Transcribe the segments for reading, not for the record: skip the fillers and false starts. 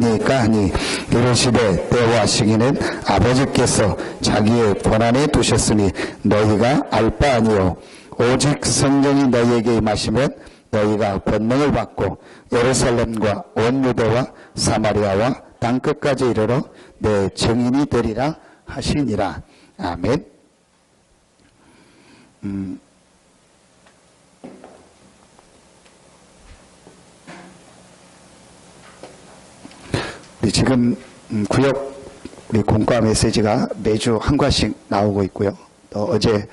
때니까 하니 이르시되 때와 시기는 아버지께서 자기의 권한에 두셨으니 너희가 알 바 아니요 오직 성령이 너희에게 임하시면 너희가 권능을 받고 예루살렘과 온 유대와 사마리아와 땅끝까지 이르러 내 증인이 되리라 하시니라. 아멘. 지금 구역 우리 공과 메시지가 매주 한 과씩 나오고 있고요. 또 어제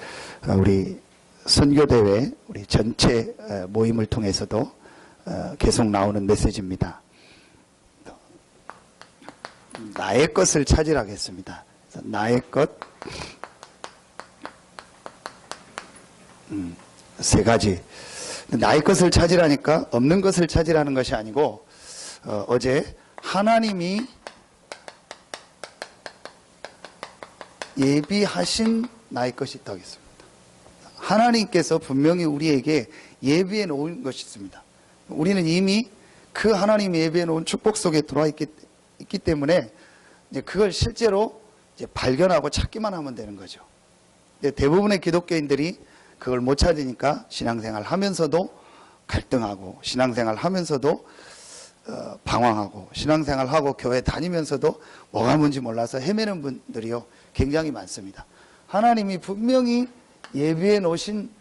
우리 선교대회 우리 전체 모임을 통해서도 계속 나오는 메시지입니다. 나의 것을 찾으라겠습니다. 나의 것 세 가지. 나의 것을 찾으라니까 없는 것을 찾으라는 것이 아니고 어제 하나님이 예비하신 나의 것이 있다고 했습니다. 하나님께서 분명히 우리에게 예비해 놓은 것이 있습니다. 우리는 이미 그 하나님이 예비해 놓은 축복 속에 들어와 있기 때문에 이제 그걸 실제로 이제 발견하고 찾기만 하면 되는 거죠. 대부분의 기독교인들이 그걸 못 찾으니까 신앙생활 하면서도 갈등하고 신앙생활 하면서도 방황하고 신앙생활하고 교회 다니면서도 뭐가 뭔지 몰라서 헤매는 분들이요 굉장히 많습니다. 하나님이 분명히 예비해 놓으신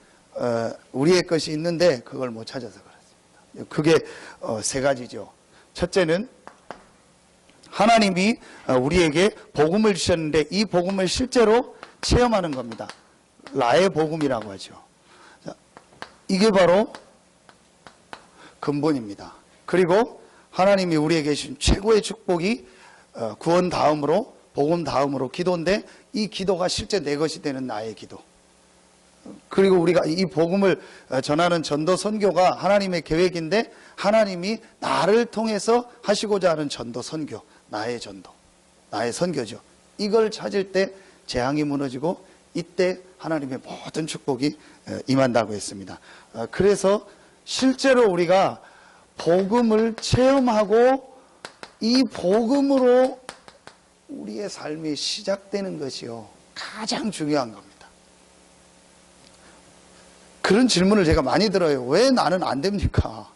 우리의 것이 있는데 그걸 못 찾아서 그렇습니다. 그게 세 가지죠. 첫째는 하나님이 우리에게 복음을 주셨는데 이 복음을 실제로 체험하는 겁니다. 라의 복음이라고 하죠. 이게 바로 근본입니다. 그리고 하나님이 우리에게 주신 최고의 축복이 구원 다음으로 복음 다음으로 기도인데 이 기도가 실제 내 것이 되는 나의 기도. 그리고 우리가 이 복음을 전하는 전도 선교가 하나님의 계획인데 하나님이 나를 통해서 하시고자 하는 전도 선교, 나의 전도, 나의 선교죠. 이걸 찾을 때 재앙이 무너지고 이때 하나님의 모든 축복이 임한다고 했습니다. 그래서 실제로 우리가 복음을 체험하고 이 복음으로 우리의 삶이 시작되는 것이요 가장 중요한 겁니다. 그런 질문을 제가 많이 들어요. 왜 나는 안 됩니까?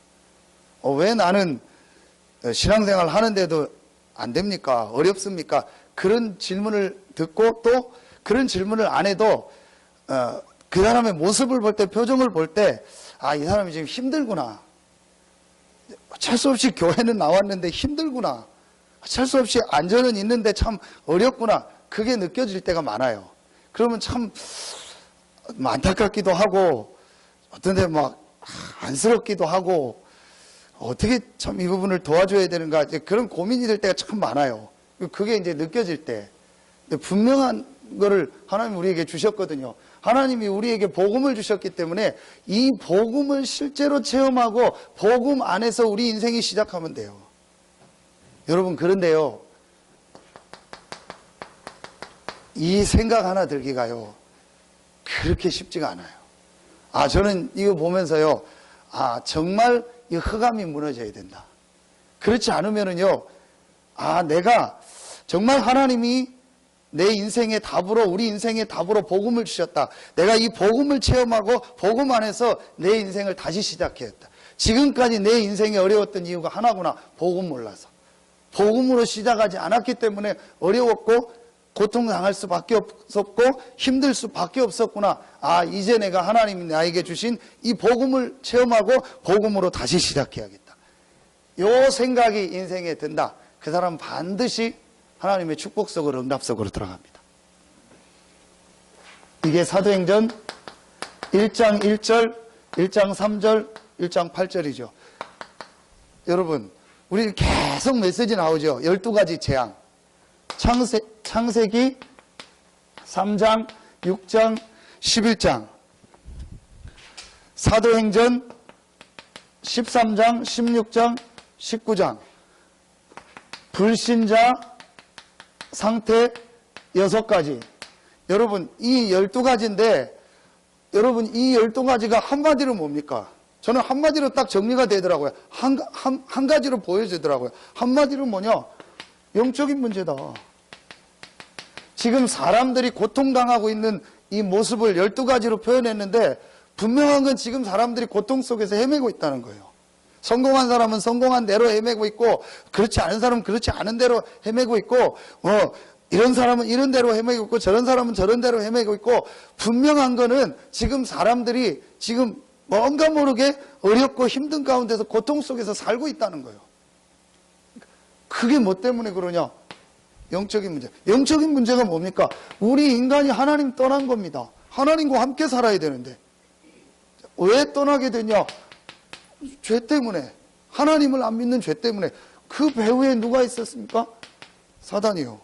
왜 나는 신앙생활 하는데도 안 됩니까? 어렵습니까? 그런 질문을 듣고 또 그런 질문을 안 해도 그 사람의 모습을 볼 때, 표정을 볼 때 아, 이 사람이 지금 힘들구나. 어쩔 수 없이 교회는 나왔는데 힘들구나. 어쩔 수 없이 안전은 있는데 참 어렵구나. 그게 느껴질 때가 많아요. 그러면 참 안타깝기도 하고 어떤 데 막 안쓰럽기도 하고 어떻게 참 이 부분을 도와줘야 되는가 그런 고민이 될 때가 참 많아요. 그게 이제 느껴질 때 분명한 거를 하나님이 우리에게 주셨거든요. 하나님이 우리에게 복음을 주셨기 때문에 이 복음을 실제로 체험하고 복음 안에서 우리 인생이 시작하면 돼요. 여러분 그런데요 이 생각 하나 들기가요 그렇게 쉽지가 않아요. 저는 이거 보면서요 정말 이 흑암이 무너져야 된다. 그렇지 않으면은요 내가 정말 하나님이 내 인생의 답으로 우리 인생의 답으로 복음을 주셨다. 내가 이 복음을 체험하고 복음 안에서 내 인생을 다시 시작했다. 지금까지 내 인생이 어려웠던 이유가 하나구나. 복음 몰라서. 복음으로 시작하지 않았기 때문에 어려웠고 고통당할 수밖에 없었고 힘들 수밖에 없었구나. 이제 내가 하나님이 나에게 주신 이 복음을 체험하고 복음으로 다시 시작해야겠다. 요 생각이 인생에 든다. 그 사람은 반드시 하나님의 축복 속으로 응답 속으로 들어갑니다. 이게 사도행전 1장 1절, 1장 3절, 1장 8절이죠. 여러분 우리 계속 메시지 나오죠. 12가지 재앙. 창세기 3장, 6장, 11장. 사도행전 13장, 16장, 19장. 불신자 상태 6가지. 여러분 이 12가지인데 여러분 이 12가지가 한마디로 뭡니까? 저는 한마디로 딱 정리가 되더라고요. 한 가지로 보여지더라고요. 한마디로 뭐냐? 영적인 문제다. 지금 사람들이 고통당하고 있는 이 모습을 12가지로 표현했는데 분명한 건 지금 사람들이 고통 속에서 헤매고 있다는 거예요. 성공한 사람은 성공한 대로 헤매고 있고 그렇지 않은 사람은 그렇지 않은 대로 헤매고 있고 이런 사람은 이런 대로 헤매고 있고 저런 사람은 저런 대로 헤매고 있고 분명한 거는 지금 사람들이 지금 뭔가 모르게 어렵고 힘든 가운데서 고통 속에서 살고 있다는 거예요. 그게 뭐 때문에 그러냐? 영적인 문제. 영적인 문제가 뭡니까? 우리 인간이 하나님 떠난 겁니다. 하나님과 함께 살아야 되는데 왜 떠나게 되냐? 죄 때문에. 하나님을 안 믿는 죄 때문에. 그 배후에 누가 있었습니까? 사단이요.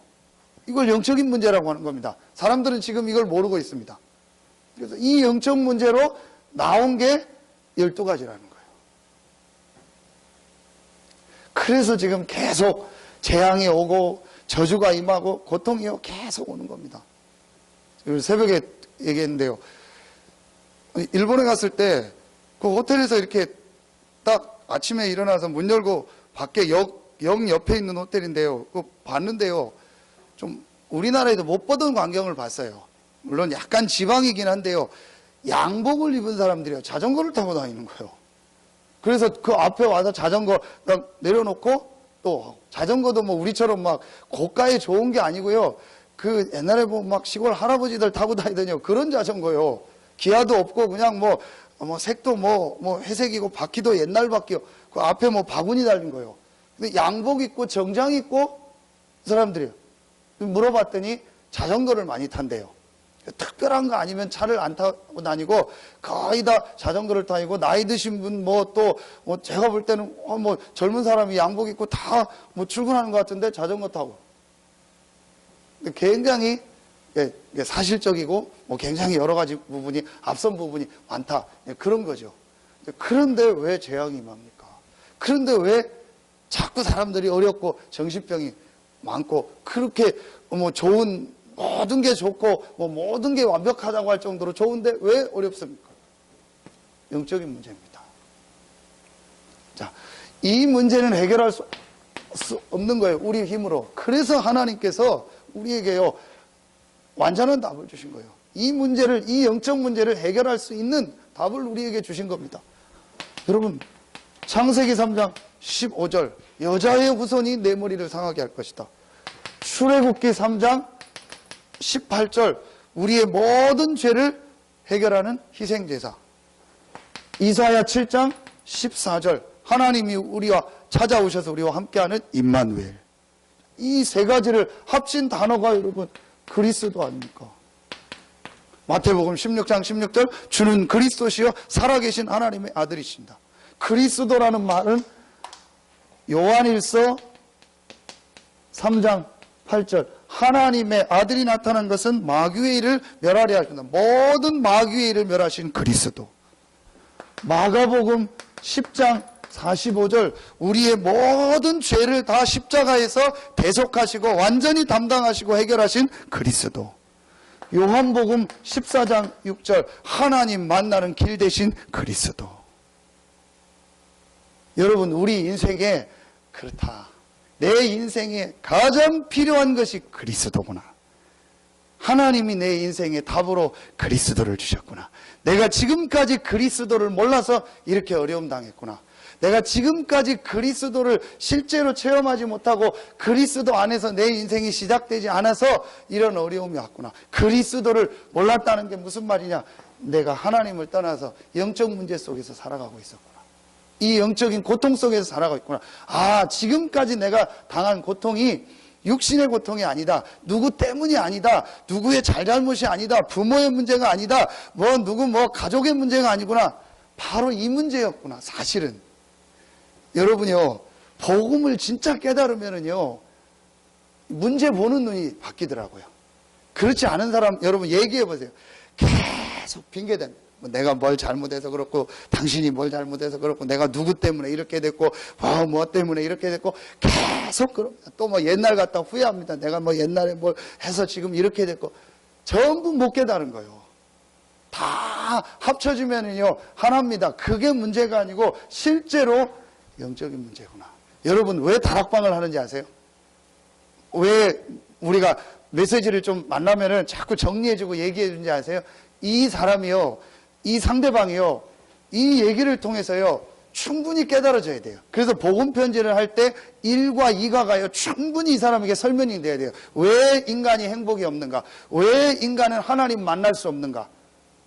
이걸 영적인 문제라고 하는 겁니다. 사람들은 지금 이걸 모르고 있습니다. 그래서 이 영적 문제로 나온 게 12가지라는 거예요. 그래서 지금 계속 재앙이 오고 저주가 임하고 고통이 계속 오는 겁니다. 새벽에 얘기했는데요. 일본에 갔을 때 그 호텔에서 이렇게 딱 아침에 일어나서 문 열고 밖에 역 옆에 있는 호텔인데요. 그거 봤는데요. 좀 우리나라에도 못 보던 광경을 봤어요. 물론 약간 지방이긴 한데요. 양복을 입은 사람들이요. 자전거를 타고 다니는 거예요. 그래서 그 앞에 와서 자전거 딱 내려놓고 또 자전거도 뭐 우리처럼 막 고가에 좋은 게 아니고요. 그 옛날에 뭐 막 시골 할아버지들 타고 다니더니요. 그런 자전거요. 기아도 없고 그냥 뭐 색도 뭐 회색이고 바퀴도 옛날 바퀴요. 그 앞에 뭐 바구니 달린 거예요. 근데 양복 입고 정장 입고 사람들이요. 물어봤더니 자전거를 많이 탄대요. 특별한 거 아니면 차를 안 타고 다니고 거의 다 자전거를 타고 나이 드신 분 제가 볼 때는 젊은 사람이 양복 입고 다 출근하는 것 같은데 자전거 타고 굉장히 사실적이고 굉장히 여러 가지 부분이 앞선 부분이 많다 그런 거죠. 그런데 왜 재앙이 임합니까? 그런데 왜 자꾸 사람들이 어렵고 정신병이 많고 그렇게 좋은 모든 게 좋고 모든 게 완벽하다고 할 정도로 좋은데 왜 어렵습니까? 영적인 문제입니다. 자, 이 문제는 해결할 수 없는 거예요. 우리 힘으로. 그래서 하나님께서 우리에게요 완전한 답을 주신 거예요. 이 문제를, 이 영적 문제를 해결할 수 있는 답을 우리에게 주신 겁니다. 여러분, 창세기 3장 15절 여자의 후손이 내 머리를 상하게 할 것이다. 출애굽기 3장 18절 우리의 모든 죄를 해결하는 희생제사. 이사야 7장 14절 하나님이 우리와 찾아오셔서 우리와 함께하는 임마누엘. 이 세 가지를 합친 단어가 여러분 그리스도 아닙니까? 마태복음 16장 16절 주는 그리스도시요 살아계신 하나님의 아들이십니다. 그리스도라는 말은 요한일서 3장 8절 하나님의 아들이 나타난 것은 마귀의 일을 멸하려 하십니다. 모든 마귀의 일을 멸하신 그리스도. 마가복음 10장 45절 우리의 모든 죄를 다 십자가에서 대속하시고 완전히 담당하시고 해결하신 그리스도. 요한복음 14장 6절 하나님 만나는 길 대신 그리스도. 여러분 우리 인생에 그렇다. 내 인생에 가장 필요한 것이 그리스도구나. 하나님이 내 인생의 답으로 그리스도를 주셨구나. 내가 지금까지 그리스도를 몰라서 이렇게 어려움 당했구나. 내가 지금까지 그리스도를 실제로 체험하지 못하고 그리스도 안에서 내 인생이 시작되지 않아서 이런 어려움이 왔구나. 그리스도를 몰랐다는 게 무슨 말이냐? 내가 하나님을 떠나서 영적 문제 속에서 살아가고 있었구나. 이 영적인 고통 속에서 살아가고 있구나. 아, 지금까지 내가 당한 고통이 육신의 고통이 아니다. 누구 때문이 아니다. 누구의 잘잘못이 아니다. 부모의 문제가 아니다. 누구 가족의 문제가 아니구나. 바로 이 문제였구나. 사실은. 여러분요, 복음을 진짜 깨달으면은요, 문제 보는 눈이 바뀌더라고요. 그렇지 않은 사람, 여러분 얘기해 보세요. 계속 핑계댄. 내가 뭘 잘못해서 그렇고, 당신이 뭘 잘못해서 그렇고, 내가 누구 때문에 이렇게 됐고, 뭐 때문에 이렇게 됐고, 계속 그럽니다. 또 옛날 같다 후회합니다. 내가 옛날에 뭘 해서 지금 이렇게 됐고, 전부 못 깨달은 거예요. 다 합쳐지면요 하나입니다. 그게 문제가 아니고 실제로 영적인 문제구나. 여러분 왜 다락방을 하는지 아세요? 왜 우리가 메시지를 좀 만나면은 자꾸 정리해주고 얘기해주는지 아세요? 이 사람이요, 이 상대방이요, 이 얘기를 통해서요 충분히 깨달아져야 돼요. 그래서 복음 편지를 할 때 1과 2가요 충분히 이 사람에게 설명이 돼야 돼요. 왜 인간이 행복이 없는가? 왜 인간은 하나님 만날 수 없는가?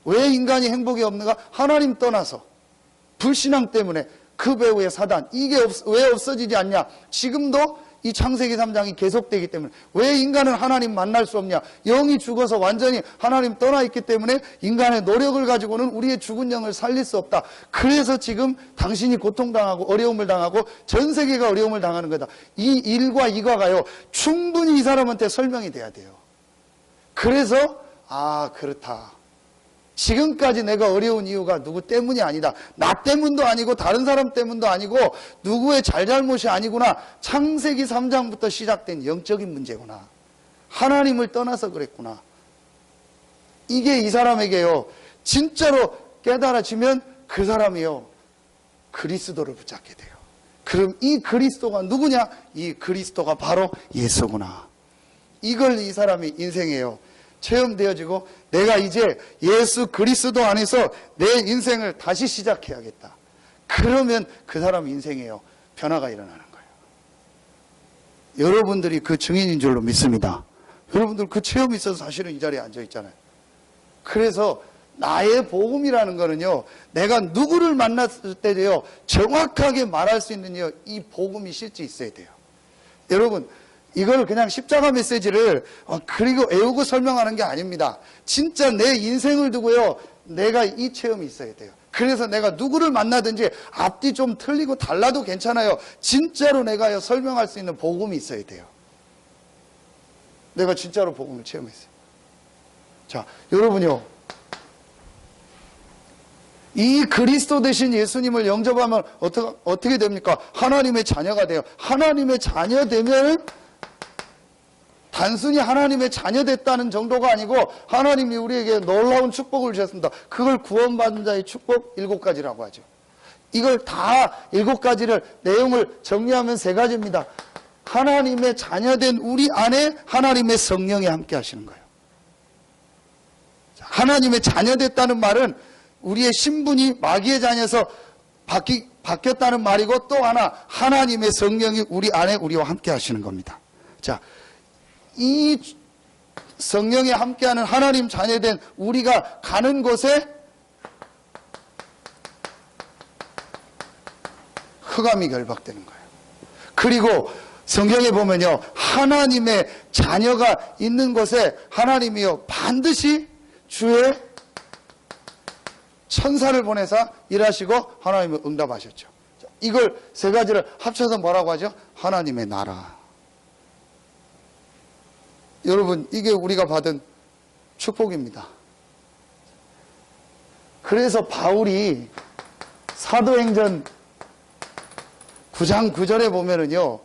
왜 인간이 행복이 없는가? 하나님 떠나서 불신앙 때문에 그 배후의 사단, 이게 왜 없어지지 않냐? 지금도 이 창세기 3장이 계속되기 때문에. 왜 인간은 하나님 만날 수 없냐? 영이 죽어서 완전히 하나님 떠나 있기 때문에 인간의 노력을 가지고는 우리의 죽은 영을 살릴 수 없다. 그래서 지금 당신이 고통당하고 어려움을 당하고 전 세계가 어려움을 당하는 거다. 이 1과 2가요 충분히 이 사람한테 설명이 돼야 돼요. 그래서 그렇다. 지금까지 내가 어려운 이유가 누구 때문이 아니다. 나 때문도 아니고 다른 사람 때문도 아니고 누구의 잘잘못이 아니구나. 창세기 3장부터 시작된 영적인 문제구나. 하나님을 떠나서 그랬구나. 이게 이 사람에게요 진짜로 깨달아지면 그 사람이요 그리스도를 붙잡게 돼요. 그럼 이 그리스도가 누구냐? 이 그리스도가 바로 예수구나. 이걸 이 사람이 인생에요 체험되어지고 내가 이제 예수 그리스도 안에서 내 인생을 다시 시작해야겠다. 그러면 그 사람 인생에요 변화가 일어나는 거예요. 여러분들이 그 증인인 줄로 믿습니다. 여러분들 그 체험이 있어서 사실은 이 자리에 앉아 있잖아요. 그래서 나의 복음이라는 거는요 내가 누구를 만났을 때도요 정확하게 말할 수 있는 이 복음이 실제 있어야 돼요. 여러분 이걸 그냥 십자가 메시지를 그리고 애우고 설명하는 게 아닙니다. 진짜 내 인생을 두고요 내가 이 체험이 있어야 돼요. 그래서 내가 누구를 만나든지 앞뒤 좀 틀리고 달라도 괜찮아요. 진짜로 내가요 설명할 수 있는 복음이 있어야 돼요. 내가 진짜로 복음을 체험했어요. 자, 여러분요 이 그리스도 되신 예수님을 영접하면 어떻게 됩니까? 하나님의 자녀가 돼요. 하나님의 자녀 되면 단순히 하나님의 자녀 됐다는 정도가 아니고 하나님이 우리에게 놀라운 축복을 주셨습니다. 그걸 구원받은 자의 축복 7가지라고 하죠. 이걸 다 7가지를 내용을 정리하면 3가지입니다. 하나님의 자녀된 우리 안에 하나님의 성령이 함께 하시는 거예요. 하나님의 자녀 됐다는 말은 우리의 신분이 마귀의 자녀에서 바뀌었다는 말이고 또 하나 하나님의 성령이 우리 안에 우리와 함께 하시는 겁니다. 자, 이 성령이 함께하는 하나님 자녀된 우리가 가는 곳에 흑암이 결박되는 거예요. 그리고 성경에 보면요 하나님의 자녀가 있는 곳에 하나님이요 반드시 주의 천사를 보내서 일하시고 하나님을 응답하셨죠. 이걸 3가지를 합쳐서 뭐라고 하죠? 하나님의 나라. 여러분 이게 우리가 받은 축복입니다. 그래서 바울이 사도행전 9장 9절에 보면은요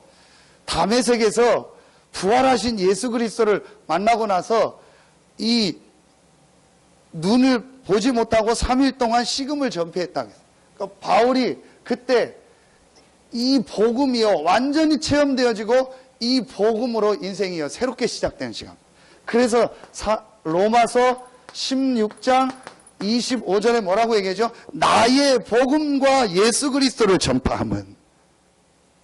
다메섹에서 부활하신 예수 그리스도를 만나고 나서 이 눈을 보지 못하고 3일 동안 식음을 전폐했다. 그러니까 바울이 그때 이 복음이요 완전히 체험되어지고 이 복음으로 인생이요 새롭게 시작되는 시간. 그래서 로마서 16장 25절에 뭐라고 얘기하죠? 나의 복음과 예수 그리스도를 전파하면.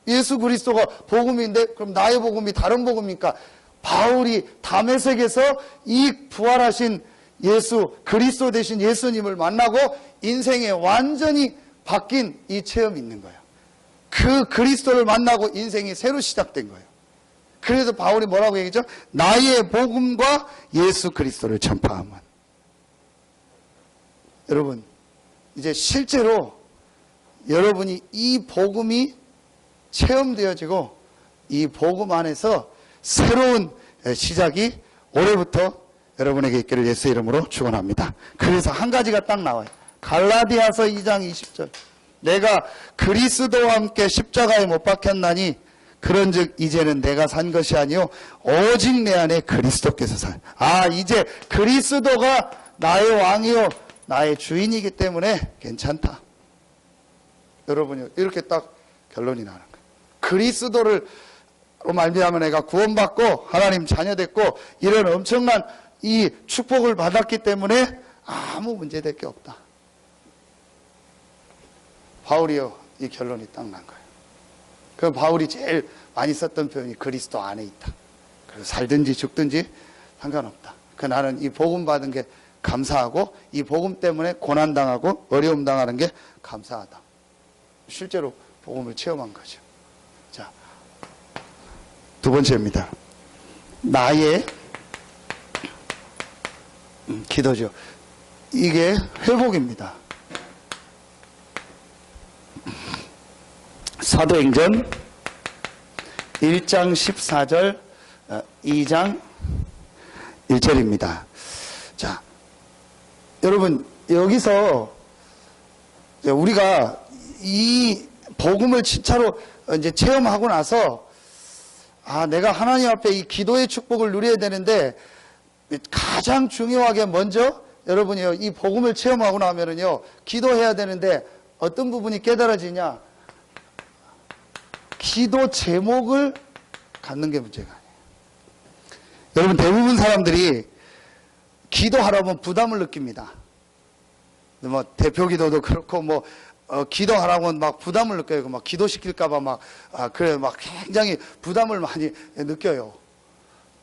예수 그리스도가 복음인데 그럼 나의 복음이 다른 복음입니까? 바울이 다메섹에서 이 부활하신 예수 그리스도 되신 예수님을 만나고 인생에 완전히 바뀐 이 체험이 있는 거예요. 그 그리스도를 만나고 인생이 새로 시작된 거예요. 그래서 바울이 뭐라고 얘기했죠? 나의 복음과 예수 그리스도를 전파하면. 여러분 이제 실제로 여러분이 이 복음이 체험되어지고 이 복음 안에서 새로운 시작이 올해부터 여러분에게 있기를 예수 이름으로 축원합니다. 그래서 한 가지가 딱 나와요. 갈라디아서 2장 20절. 내가 그리스도와 함께 십자가에 못 박혔나니 그런즉 이제는 내가 산 것이 아니요 오직 내 안에 그리스도께서 산. 이제 그리스도가 나의 왕이요 나의 주인이기 때문에 괜찮다. 여러분요, 이렇게 딱 결론이 나는 거예요. 그리스도를 말미암아 내가 구원받고 하나님 자녀 됐고 이런 엄청난 이 축복을 받았기 때문에 아무 문제될 게 없다. 바울이요, 이 결론이 딱 난 거예요. 그 바울이 제일 많이 썼던 표현이 그리스도 안에 있다. 그래서 살든지 죽든지 상관없다. 그 나는 이 복음 받은 게 감사하고 이 복음 때문에 고난 당하고 어려움 당하는 게 감사하다. 실제로 복음을 체험한 거죠. 자, 두 번째입니다. 나의 기도죠. 이게 회복입니다. 사도행전 1장 14절 2장 1절입니다. 자, 여러분 여기서 우리가 이 복음을 진짜로 이제 체험하고 나서 내가 하나님 앞에 이 기도의 축복을 누려야 되는데 가장 중요하게 먼저 여러분이요, 이 복음을 체험하고 나면은요, 기도해야 되는데 어떤 부분이 깨달아지냐? 기도 제목을 갖는 게 문제가 아니에요. 여러분 대부분 사람들이 기도하라면 부담을 느낍니다. 뭐 대표 기도도 그렇고 기도하라고 막 부담을 느껴요. 막 기도시킬까봐 막 굉장히 부담을 많이 느껴요.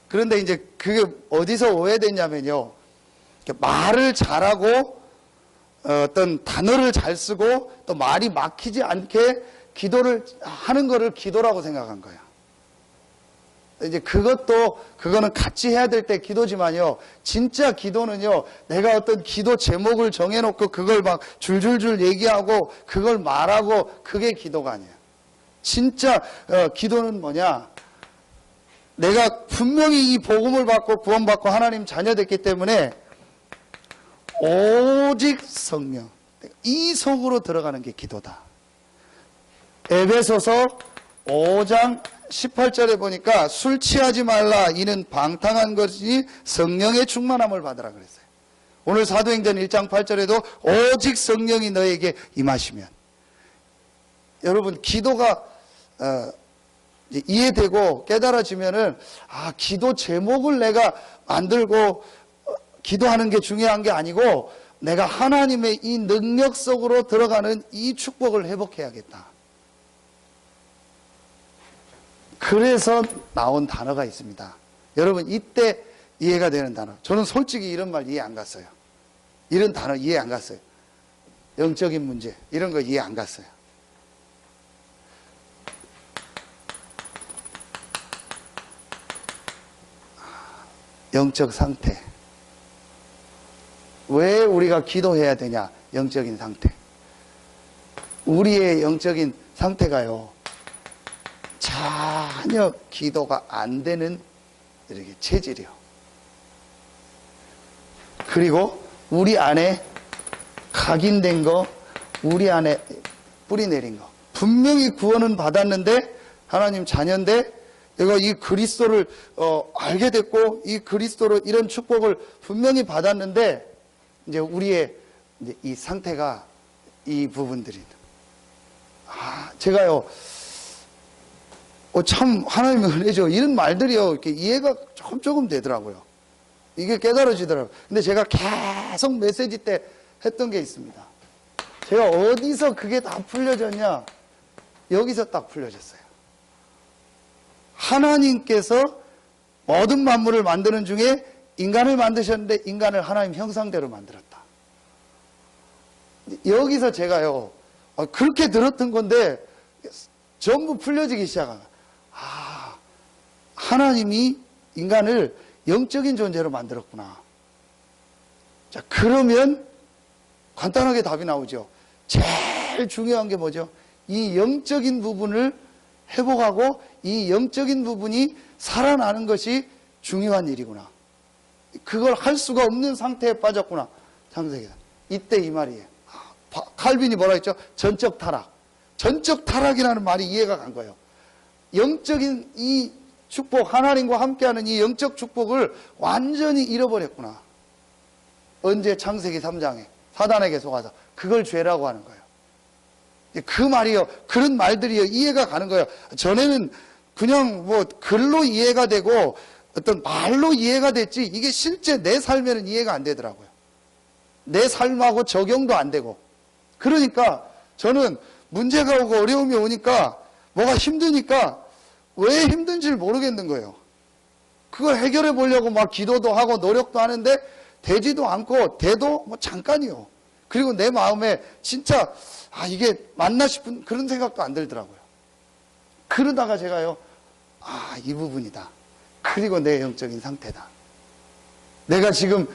그런데 이제 그게 어디서 오해됐냐면요, 말을 잘하고 어떤 단어를 잘 쓰고 또 말이 막히지 않게 기도를 하는 거를 기도라고 생각한 거예요. 이제 그거는 같이 해야 될 때 기도지만요, 진짜 기도는요, 내가 어떤 기도 제목을 정해놓고 그걸 막 줄줄줄 얘기하고 그걸 말하고 그게 기도가 아니에요. 진짜 기도는 뭐냐? 내가 분명히 이 복음을 받고 구원받고 하나님 자녀 됐기 때문에 오직 성령, 이 속으로 들어가는 게 기도다. 에베소서 5장 18절에 보니까 술 취하지 말라, 이는 방탕한 것이 성령의 충만함을 받으라 그랬어요. 오늘 사도행전 1장 8절에도 오직 성령이 너에게 임하시면, 여러분 기도가 이해되고 깨달아지면은 기도 제목을 내가 만들고 기도하는 게 중요한 게 아니고 내가 하나님의 이 능력 속으로 들어가는 이 축복을 회복해야겠다. 그래서 나온 단어가 있습니다. 여러분 이때 이해가 되는 단어. 저는 솔직히 이런 말 이해 안 갔어요. 이런 단어 이해 안 갔어요. 영적인 문제 이런 거 이해 안 갔어요. 영적 상태. 왜 우리가 기도해야 되냐? 영적인 상태. 우리의 영적인 상태가요, 전혀 기도가 안 되는 이렇게 체질이요. 그리고 우리 안에 각인된 거, 우리 안에 뿌리 내린 거. 분명히 구원은 받았는데 하나님 자녀인데 내가 이 그리스도를 알게 됐고 이 그리스도로 이런 축복을 분명히 받았는데 이제 우리의 이제 이 상태가 이 부분들이 제가요 참 하나님의 은혜죠. 이런 말들이요 이렇게 이해가 조금 되더라고요. 이게 깨달아지더라고요. 근데 제가 계속 메시지 때 했던 게 있습니다. 제가 어디서 그게 다 풀려졌냐? 여기서 딱 풀려졌어요. 하나님께서 모든 만물을 만드는 중에 인간을 만드셨는데 인간을 하나님 형상대로 만들었다. 여기서 제가요 그렇게 들었던 건데 전부 풀려지기 시작한 하나님이 인간을 영적인 존재로 만들었구나. 자, 그러면 간단하게 답이 나오죠. 제일 중요한 게 뭐죠? 이 영적인 부분을 회복하고 이 영적인 부분이 살아나는 것이 중요한 일이구나. 그걸 할 수가 없는 상태에 빠졌구나. 창세기다. 이때 이 말이에요. 칼빈이 뭐라 했죠? 전적 타락. 전적 타락이라는 말이 이해가 간 거예요. 영적인 이 축복, 하나님과 함께하는 이 영적 축복을 완전히 잃어버렸구나. 언제? 창세기 3장에. 사단에게 속아서. 그걸 죄라고 하는 거예요. 그 말이요. 그런 말들이요. 이해가 가는 거예요. 전에는 그냥 뭐 글로 이해가 되고 어떤 말로 이해가 됐지 이게 실제 내 삶에는 이해가 안 되더라고요. 내 삶하고 적용도 안 되고. 그러니까 저는 문제가 오고 어려움이 오니까 뭐가 힘드니까 왜 힘든지를 모르겠는 거예요. 그걸 해결해 보려고 막 기도도 하고 노력도 하는데 되지도 않고 돼도 뭐 잠깐이요. 그리고 내 마음에 진짜 이게 맞나 싶은 그런 생각도 안 들더라고요. 그러다가 제가요. 이 부분이다. 그리고 내 영적인 상태다. 내가 지금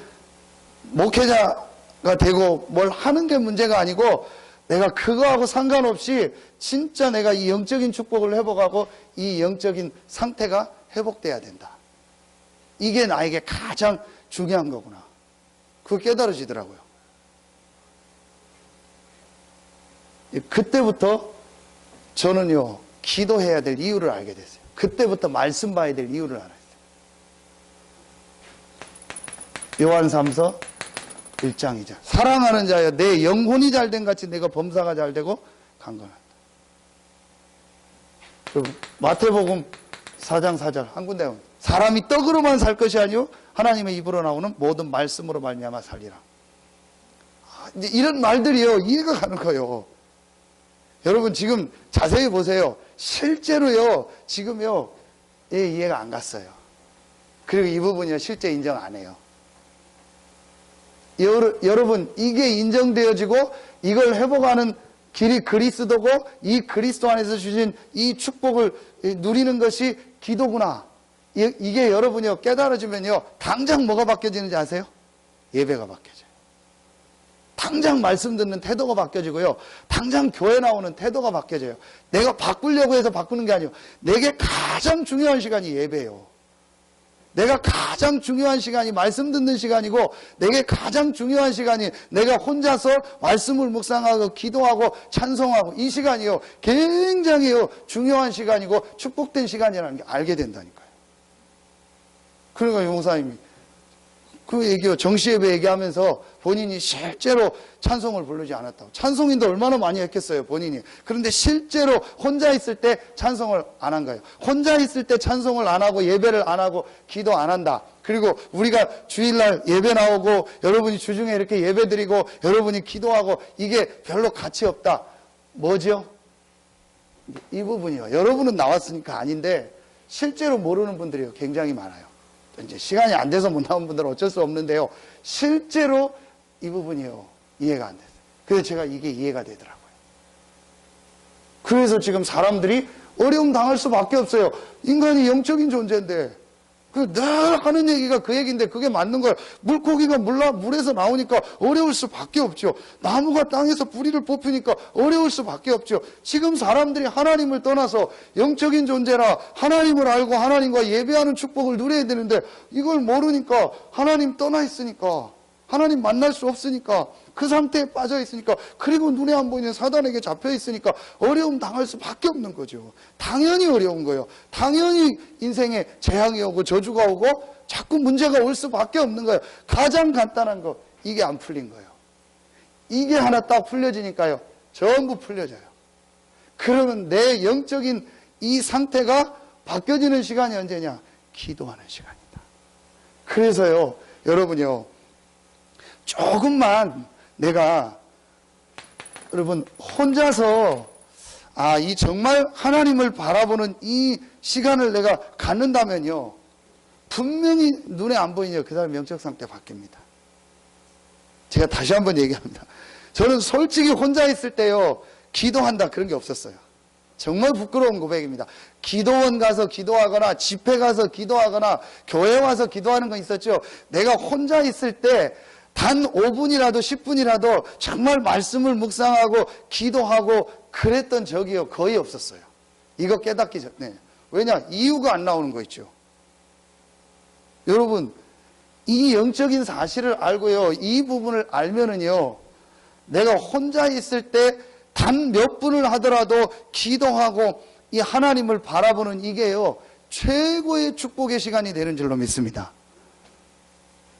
목회자가 되고 뭘 하는 게 문제가 아니고 내가 그거하고 상관없이 진짜 내가 이 영적인 축복을 회복하고 이 영적인 상태가 회복돼야 된다. 이게 나에게 가장 중요한 거구나. 그거 깨달아지더라고요. 그때부터 저는요, 기도해야 될 이유를 알게 됐어요. 그때부터 말씀 봐야 될 이유를 알았어요. 요한 3서 1장 2절. 사랑하는 자여, 내 영혼이 잘된 같이 내가 범사가 잘되고 강건한다. 마태복음 4장 4절 한 군데 보면 사람이 떡으로만 살 것이 아니요 하나님의 입으로 나오는 모든 말씀으로 말미암아 살리라. 이제 이런 말들이요 이해가 가는 거예요. 여러분 지금 자세히 보세요. 실제로요 지금요 이해가 안 갔어요. 그리고 이 부분이요 실제 인정 안 해요. 여러분 이게 인정되어지고 이걸 회복하는 길이 그리스도고 이 그리스도 안에서 주신 이 축복을 누리는 것이 기도구나. 이게 여러분이요 깨달아지면요 당장 뭐가 바뀌어지는지 아세요? 예배가 바뀌어져요. 당장 말씀 듣는 태도가 바뀌어지고요. 당장 교회 나오는 태도가 바뀌어져요. 내가 바꾸려고 해서 바꾸는 게 아니에요. 내게 가장 중요한 시간이 예배예요. 내가 가장 중요한 시간이 말씀 듣는 시간이고 내게 가장 중요한 시간이 내가 혼자서 말씀을 묵상하고 기도하고 찬송하고 이 시간이요 굉장히 중요한 시간이고 축복된 시간이라는 게 알게 된다니까요. 그러니까 용사님이 그 얘기요 정시예배 얘기하면서 본인이 실제로 찬송을 부르지 않았다고. 찬송인도 얼마나 많이 했겠어요 본인이. 그런데 실제로 혼자 있을 때 찬송을 안 한 거예요. 혼자 있을 때 찬송을 안 하고 예배를 안 하고 기도 안 한다. 그리고 우리가 주일날 예배 나오고 여러분이 주중에 이렇게 예배 드리고 여러분이 기도하고 이게 별로 가치 없다. 뭐죠? 이 부분이요. 여러분은 나왔으니까 아닌데 실제로 모르는 분들이 굉장히 많아요. 이제 시간이 안 돼서 못 나온 분들은 어쩔 수 없는데요. 실제로 이 부분이요. 이해가 안 됐어요. 그래서 제가 이게 이해가 되더라고요. 그래서 지금 사람들이 어려움 당할 수밖에 없어요. 인간이 영적인 존재인데 늘 하는 얘기가 그 얘기인데 그게 맞는 거예요. 물고기가 물에서 나오니까 어려울 수밖에 없죠. 나무가 땅에서 뿌리를 뽑히니까 어려울 수밖에 없죠. 지금 사람들이 하나님을 떠나서 영적인 존재라 하나님을 알고 하나님과 예배하는 축복을 누려야 되는데 이걸 모르니까 하나님 떠나 있으니까 하나님 만날 수 없으니까 그 상태에 빠져 있으니까 그리고 눈에 안 보이는 사단에게 잡혀 있으니까 어려움 당할 수밖에 없는 거죠. 당연히 어려운 거예요. 당연히 인생에 재앙이 오고 저주가 오고 자꾸 문제가 올 수밖에 없는 거예요. 가장 간단한 거 이게 안 풀린 거예요. 이게 하나 딱 풀려지니까요 전부 풀려져요. 그러면 내 영적인 이 상태가 바뀌어지는 시간이 언제냐? 기도하는 시간이다. 그래서요 여러분요 조금만 내가 여러분 혼자서 이 정말 하나님을 바라보는 이 시간을 내가 갖는다면요 분명히 눈에 안 보이냐 그 사람 영적 상태 바뀝니다. 제가 다시 한번 얘기합니다. 저는 솔직히 혼자 있을 때요 기도한다 그런 게 없었어요. 정말 부끄러운 고백입니다. 기도원 가서 기도하거나 집회 가서 기도하거나 교회 와서 기도하는 건 있었죠. 내가 혼자 있을 때 단 5분이라도 10분이라도 정말 말씀을 묵상하고 기도하고 그랬던 적이요 거의 없었어요. 이거 깨닫기 전에. 왜냐? 이유가 안 나오는 거 있죠. 여러분 이 영적인 사실을 알고요 이 부분을 알면은요 내가 혼자 있을 때 단 몇 분을 하더라도 기도하고 이 하나님을 바라보는 이게요 최고의 축복의 시간이 되는 줄로 믿습니다.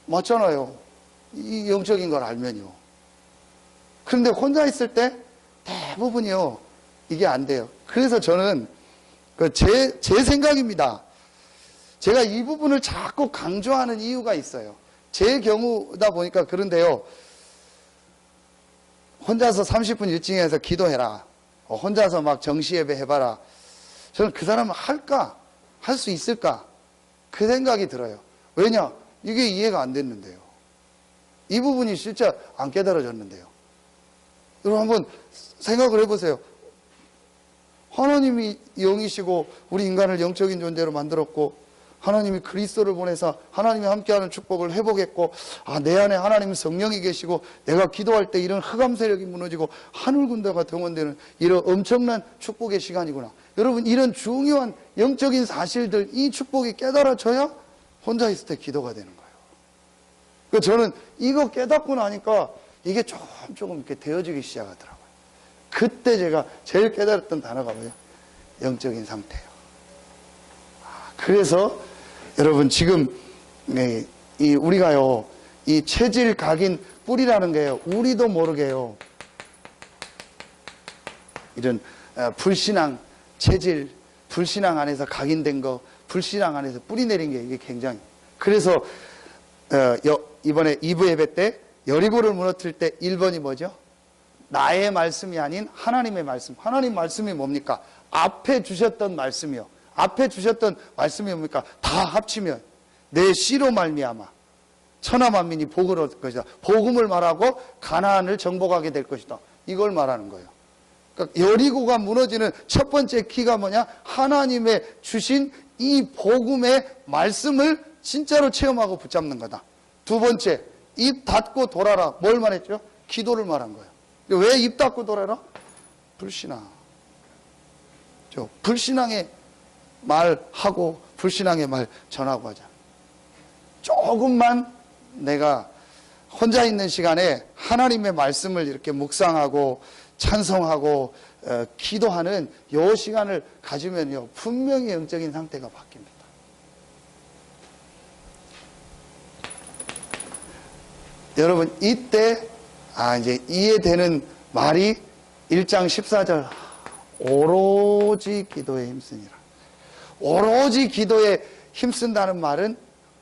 맞잖아요. 이 영적인 걸 알면요. 그런데 혼자 있을 때 대부분이요, 이게 안 돼요. 그래서 저는 제 생각입니다. 제가 이 부분을 자꾸 강조하는 이유가 있어요. 제 경우다 보니까 그런데요, 혼자서 30분 일찍해서 기도해라, 혼자서 막 정시예배 해봐라. 저는 그 사람은 할까? 할 수 있을까? 그 생각이 들어요. 왜냐? 이게 이해가 안 됐는데요. 이 부분이 실제 안 깨달아졌는데요. 여러분 한번 생각을 해보세요. 하나님이 영이시고 우리 인간을 영적인 존재로 만들었고, 하나님이 그리스도를 보내서 하나님이 함께하는 축복을 회복했고, 내 안에 하나님 성령이 계시고 내가 기도할 때 이런 흑암 세력이 무너지고 하늘 군대가 동원되는 이런 엄청난 축복의 시간이구나. 여러분, 이런 중요한 영적인 사실들, 이 축복이 깨달아져야 혼자 있을 때 기도가 되는 거예요. 그래서 저는 이거 깨닫고 나니까 이게 조금 이렇게 되어지기 시작하더라고요. 그때 제가 제일 깨달았던 단어가 뭐예요? 영적인 상태예요. 그래서 여러분 지금 우리가요, 이 체질 각인 뿌리라는 게요, 우리도 모르게요, 이런 불신앙 체질, 불신앙 안에서 각인된 거, 불신앙 안에서 뿌리 내린 게 이게 굉장히. 그래서 이번에 2부 예배 때 여리고를 무너뜨릴 때 1번이 뭐죠? 나의 말씀이 아닌 하나님의 말씀. 하나님 말씀이 뭡니까? 앞에 주셨던 말씀이요. 앞에 주셨던 말씀이 뭡니까? 다 합치면 내 씨로 말미암아 천하 만민이 복을 얻을 것이다. 복음을 말하고 가나안을 정복하게 될 것이다. 이걸 말하는 거예요. 그러니까 여리고가 무너지는 첫 번째 키가 뭐냐? 하나님의 주신 이 복음의 말씀을 진짜로 체험하고 붙잡는 거다. 두 번째, 입 닫고 돌아라. 뭘 말했죠? 기도를 말한 거예요. 왜 입 닫고 돌아라? 불신앙. 불신앙의 말하고 불신앙의 말 전하고 하자. 조금만 내가 혼자 있는 시간에 하나님의 말씀을 이렇게 묵상하고 찬송하고 기도하는 이 시간을 가지면요, 분명히 영적인 상태가 바뀝니다. 여러분, 이때 이제 이해되는 말이 1장 14절 오로지 기도에 힘쓰니라. 오로지 기도에 힘쓴다는 말은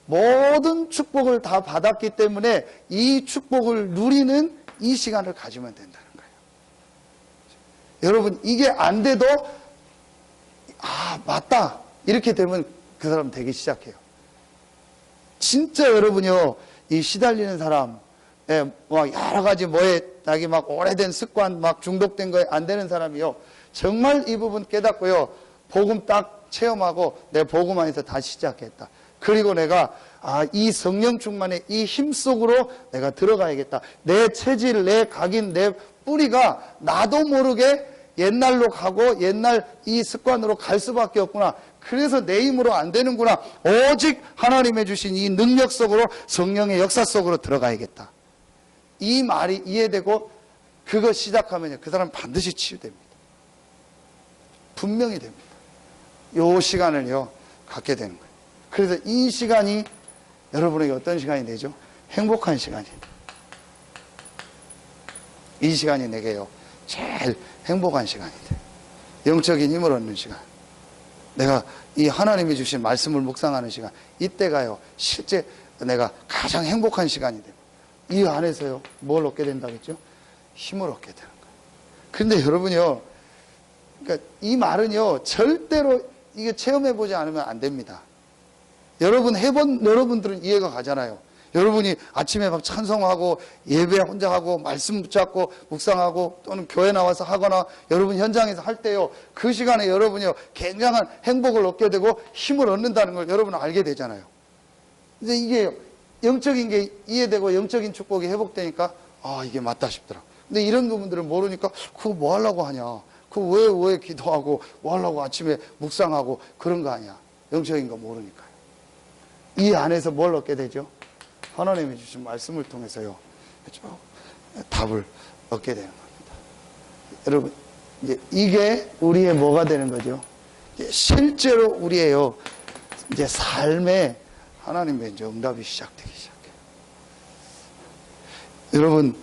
모든 축복을 다 받았기 때문에 이 축복을 누리는 이 시간을 가지면 된다는 거예요. 여러분, 이게 안 돼도 맞다 이렇게 되면 그 사람 되기 시작해요. 진짜 여러분요, 이 시달리는 사람, 막 여러 가지 뭐에 자기 막 오래된 습관, 막 중독된 거에 안 되는 사람이요, 정말 이 부분 깨닫고요, 복음 딱 체험하고 내 복음 안에서 다시 시작했다. 그리고 내가 이 성령 충만의 이 힘 속으로 내가 들어가야겠다. 내 체질, 내 각인, 내 뿌리가 나도 모르게 옛날로 가고 옛날 이 습관으로 갈 수밖에 없구나. 그래서 내 힘으로 안 되는구나. 오직 하나님의 주신 이 능력 속으로, 성령의 역사 속으로 들어가야겠다. 이 말이 이해되고 그거 시작하면 그 사람 반드시 치유됩니다. 분명히 됩니다. 요 시간을요 갖게 되는 거예요. 그래서 이 시간이 여러분에게 어떤 시간이 되죠? 행복한 시간이에요. 이 시간이 내게요 제일 행복한 시간이 돼요. 영적인 힘을 얻는 시간, 내가 이 하나님이 주신 말씀을 묵상하는 시간, 이때가요 실제 내가 가장 행복한 시간이 돼요. 이 안에서요 뭘 얻게 된다겠죠? 힘을 얻게 되는 거예요. 그런데 여러분요, 그러니까 이 말은요 절대로 이게 체험해보지 않으면 안 됩니다. 여러분 해본 여러분들은 이해가 가잖아요. 여러분이 아침에 막 찬송하고 예배 혼자 하고 말씀 붙잡고 묵상하고 또는 교회 나와서 하거나 여러분 현장에서 할 때요, 그 시간에 여러분이요 굉장한 행복을 얻게 되고 힘을 얻는다는 걸 여러분은 알게 되잖아요. 근데 이게 영적인 게 이해되고 영적인 축복이 회복되니까 이게 맞다 싶더라. 근데 이런 부분들을 모르니까 그거 뭐 하려고 하냐, 그거 왜 기도하고 뭐 하려고 아침에 묵상하고 그런 거 아니야. 영적인 거 모르니까요. 이 안에서 뭘 얻게 되죠? 하나님이 주신 말씀을 통해서요 답을 얻게 되는 겁니다. 여러분, 이제 이게 우리의 뭐가 되는 거죠? 실제로 우리의요 이제 삶에 하나님의 이제 응답이 시작되기 시작해요. 여러분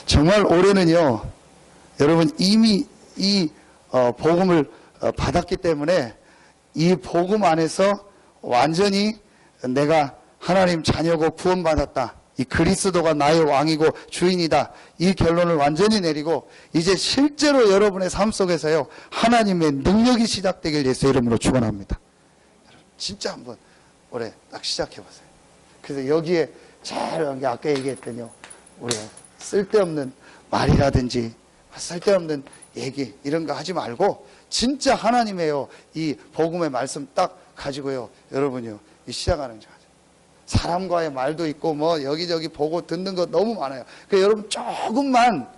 정말 올해는요, 여러분 이미 이 복음을 받았기 때문에 이 복음 안에서 완전히 내가 하나님 자녀고 구원받았다, 이 그리스도가 나의 왕이고 주인이다, 이 결론을 완전히 내리고 이제 실제로 여러분의 삶 속에서요 하나님의 능력이 시작되길 예수 이름으로 축원합니다. 진짜 한번 올해 딱 시작해 보세요. 그래서 여기에 잘 아까 얘기했더니요, 우리가 쓸데없는 말이라든지 쓸데없는 얘기 이런 거 하지 말고 진짜 하나님의요 이 복음의 말씀 딱 가지고요 여러분이요 이 시작하는 거죠. 사람과의 말도 있고 뭐 여기저기 보고 듣는 거 너무 많아요. 그러니까 여러분 조금만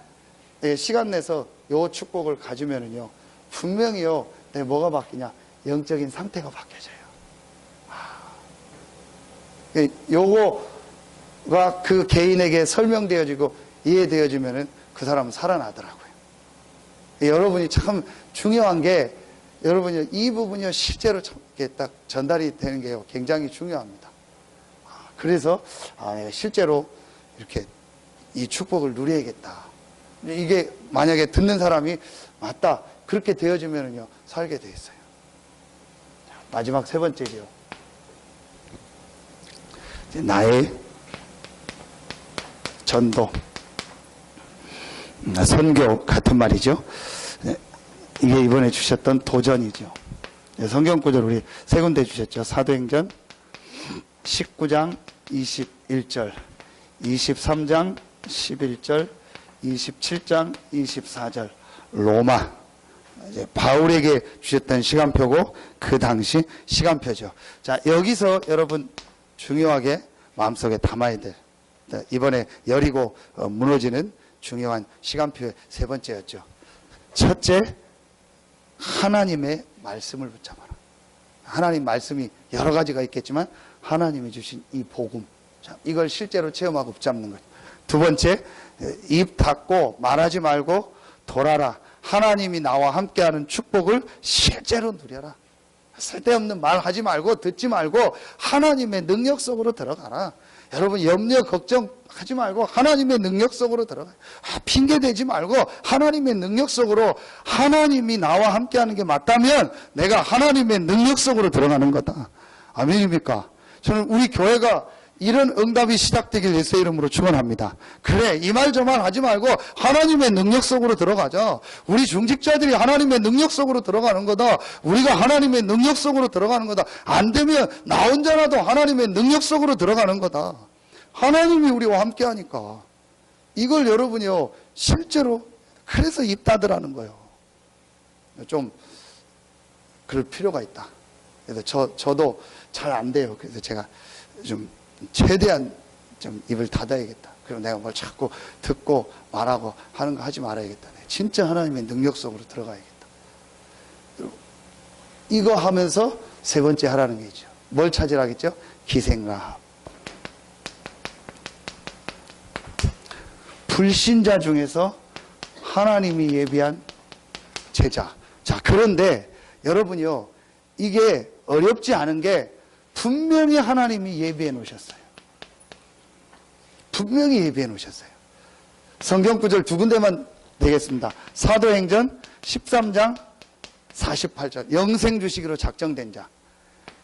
시간 내서 요 축복을 가지면은요 분명히요 뭐가 바뀌냐, 영적인 상태가 바뀌어져요. 요거가 그 개인에게 설명되어지고 이해되어지면은 그 사람은 살아나더라고요. 여러분이 참 중요한 게, 여러분이 이 부분이 실제로 이렇게 딱 전달이 되는 게 굉장히 중요합니다. 그래서 내가 실제로 이렇게 이 축복을 누려야겠다. 이게 만약에 듣는 사람이 맞다 그렇게 되어지면은요 살게 돼 있어요. 마지막 세 번째죠. 나의 전도, 선교 같은 말이죠. 이게 이번에 주셨던 도전이죠. 성경 구절 우리 세 군데 주셨죠. 사도행전 19장 21절, 23장 11절, 27장 24절, 로마. 이제 바울에게 주셨던 시간표고 그 당시 시간표죠. 자, 여기서 여러분 중요하게 마음속에 담아야 될, 이번에 여리고 무너지는 중요한 시간표의 세 번째였죠. 첫째, 하나님의 말씀을 붙잡아라. 하나님 말씀이 여러 가지가 있겠지만 하나님이 주신 이 복음, 자, 이걸 실제로 체험하고 붙잡는 거죠. 두 번째, 입 닫고 말하지 말고 돌아라. 하나님이 나와 함께하는 축복을 실제로 누려라. 쓸데없는 말 하지 말고 듣지 말고 하나님의 능력 속으로 들어가라. 여러분 염려 걱정하지 말고 하나님의 능력 속으로 들어가요. 핑계 대지 말고 하나님의 능력 속으로, 하나님이 나와 함께하는 게 맞다면 내가 하나님의 능력 속으로 들어가는 거다. 아멘입니까? 저는 우리 교회가 이런 응답이 시작되길 예수의 이름으로 축원합니다. 그래, 이 말 저 말 하지 말고 하나님의 능력 속으로 들어가자. 우리 중직자들이 하나님의 능력 속으로 들어가는 거다. 우리가 하나님의 능력 속으로 들어가는 거다. 안 되면 나 혼자라도 하나님의 능력 속으로 들어가는 거다. 하나님이 우리와 함께 하니까 이걸 여러분이요 실제로, 그래서 입 닫으라는 거예요. 좀 그럴 필요가 있다. 그래서 저도 잘 안 돼요. 그래서 제가 좀 최대한 좀 입을 닫아야겠다. 그럼 내가 뭘 자꾸 듣고 말하고 하는 거 하지 말아야겠다. 진짜 하나님의 능력 속으로 들어가야겠다. 이거 하면서 세 번째 하라는 게 있죠. 뭘 찾으라겠죠? 기생라합. 불신자 중에서 하나님이 예비한 제자. 자, 그런데 여러분요, 이게 어렵지 않은 게 분명히 하나님이 예비해 놓으셨어요. 분명히 예비해 놓으셨어요. 성경 구절 두 군데만 되겠습니다. 사도행전 13장 48절, 영생 주시기로 작정된 자.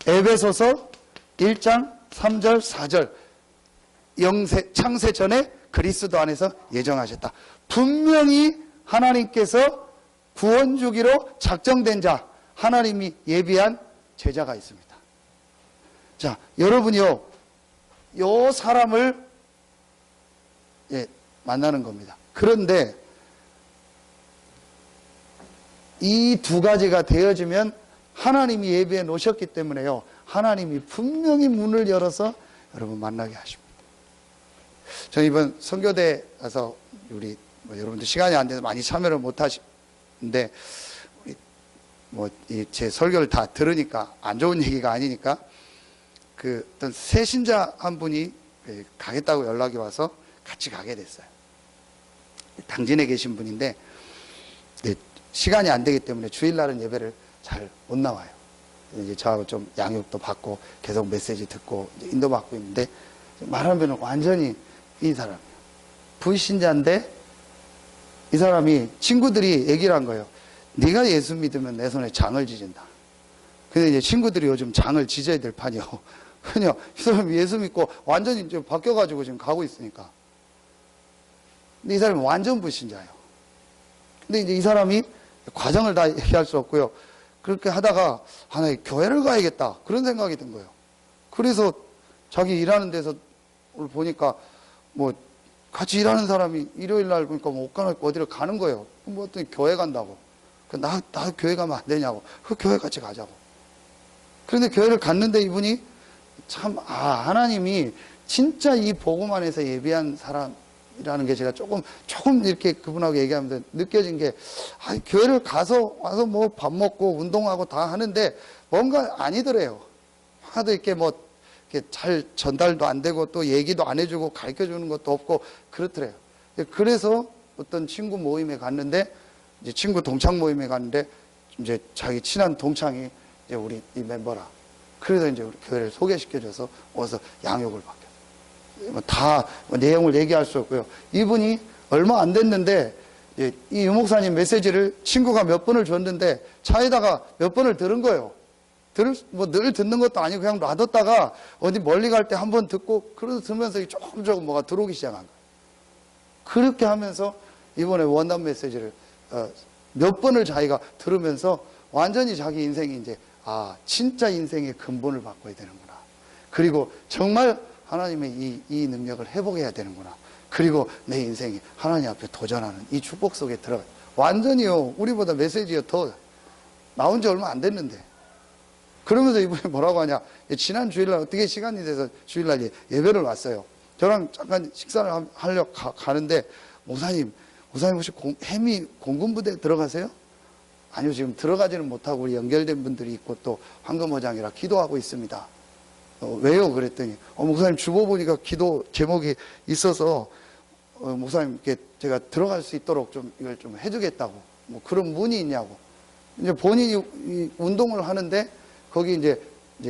에베소서 1장 3절 4절, 창세 전에 그리스도 안에서 예정하셨다. 분명히 하나님께서 구원 주기로 작정된 자, 하나님이 예비한 제자가 있습니다. 자, 여러분이요, 요 사람을 만나는 겁니다. 그런데 이 두 가지가 되어지면 하나님이 예비해 놓으셨기 때문에요, 하나님이 분명히 문을 열어서 여러분 만나게 하십니다. 저는 이번 선교대 가서 우리 여러분들 시간이 안 돼서 많이 참여를 못 하시는데 제 설교를 다 들으니까 안 좋은 얘기가 아니니까 그 어떤 새신자 한 분이 가겠다고 연락이 와서 같이 가게 됐어요. 당진에 계신 분인데 시간이 안 되기 때문에 주일날은 예배를 잘 못 나와요. 이제 저하고 좀 양육도 받고 계속 메시지 듣고 인도받고 있는데 말하면 완전히 이 사람이에요. 불신자인데 이 사람이 친구들이 얘기를 한 거예요. 네가 예수 믿으면 내 손에 장을 지진다. 근데 이제 친구들이 요즘 장을 지져야 될 판이요. 그냥 이 사람이 예수 믿고 완전히 이제 바뀌어가지고 지금 가고 있으니까. 근데 이 사람이 완전 불신자예요. 근데 이제 이 사람이 과정을 다 얘기할 수 없고요. 그렇게 하다가 하나 교회를 가야겠다 그런 생각이 든 거예요. 그래서 자기 일하는 데서 보니까 뭐 같이 일하는 사람이 일요일 날 보니까 뭐 옷 갈아입고 어디를 가는 거예요. 뭐 어떤 교회 간다고. 나 교회 가면 안 되냐고. 그 교회 같이 가자고. 그런데 교회를 갔는데 이분이 참, 하나님이 진짜 이 복음 안에서 예비한 사람이라는 게 제가 조금 이렇게 그분하고 얘기하면서 느껴진 게, 교회를 와서 뭐 밥 먹고 운동하고 다 하는데 뭔가 아니더래요. 하도 이렇게 뭐, 이렇게 잘 전달도 안 되고 또 얘기도 안 해주고 가르쳐 주는 것도 없고 그렇더래요. 그래서 어떤 친구 모임에 갔는데, 이제 친구 동창 모임에 갔는데, 이제 자기 친한 동창이 이제 우리 이 멤버라. 그래서 이제 우리 교회를 소개시켜줘서 와서 양육을 받게. 다 내용을 얘기할 수 없고요. 이분이 얼마 안 됐는데 이 유목사님 메시지를 친구가 몇 번을 줬는데 차에다가 몇 번을 들은 거예요. 늘 듣는 것도 아니고 그냥 놔뒀다가 어디 멀리 갈 때 한 번 듣고 그래서 들으면서 조금 뭐가 들어오기 시작한 거예요. 그렇게 하면서 이번에 원단 메시지를 몇 번을 자기가 들으면서 완전히 자기 인생이 이제 진짜 인생의 근본을 바꿔야 되는구나. 그리고 정말 하나님의 이 능력을 회복해야 되는구나. 그리고 내 인생이 하나님 앞에 도전하는 이 축복 속에 들어가요. 완전히요, 우리보다 메시지가 더 나온 지 얼마 안 됐는데. 그러면서 이분이 뭐라고 하냐. 지난 주일날 어떻게 시간이 돼서 주일날 예배를 왔어요. 저랑 잠깐 식사를 하려고 가는데, 목사님 혹시 해미 공군부대 들어가세요? 아니요, 지금 들어가지는 못하고 우리 연결된 분들이 있고 또 황금어장이라 기도하고 있습니다. 왜요? 그랬더니 목사님 주보 보니까 기도 제목이 있어서 목사님 이렇게 제가 들어갈 수 있도록 좀 이걸 좀 해주겠다고 뭐 그런 문이 있냐고. 이제 본인이 운동을 하는데 거기 이제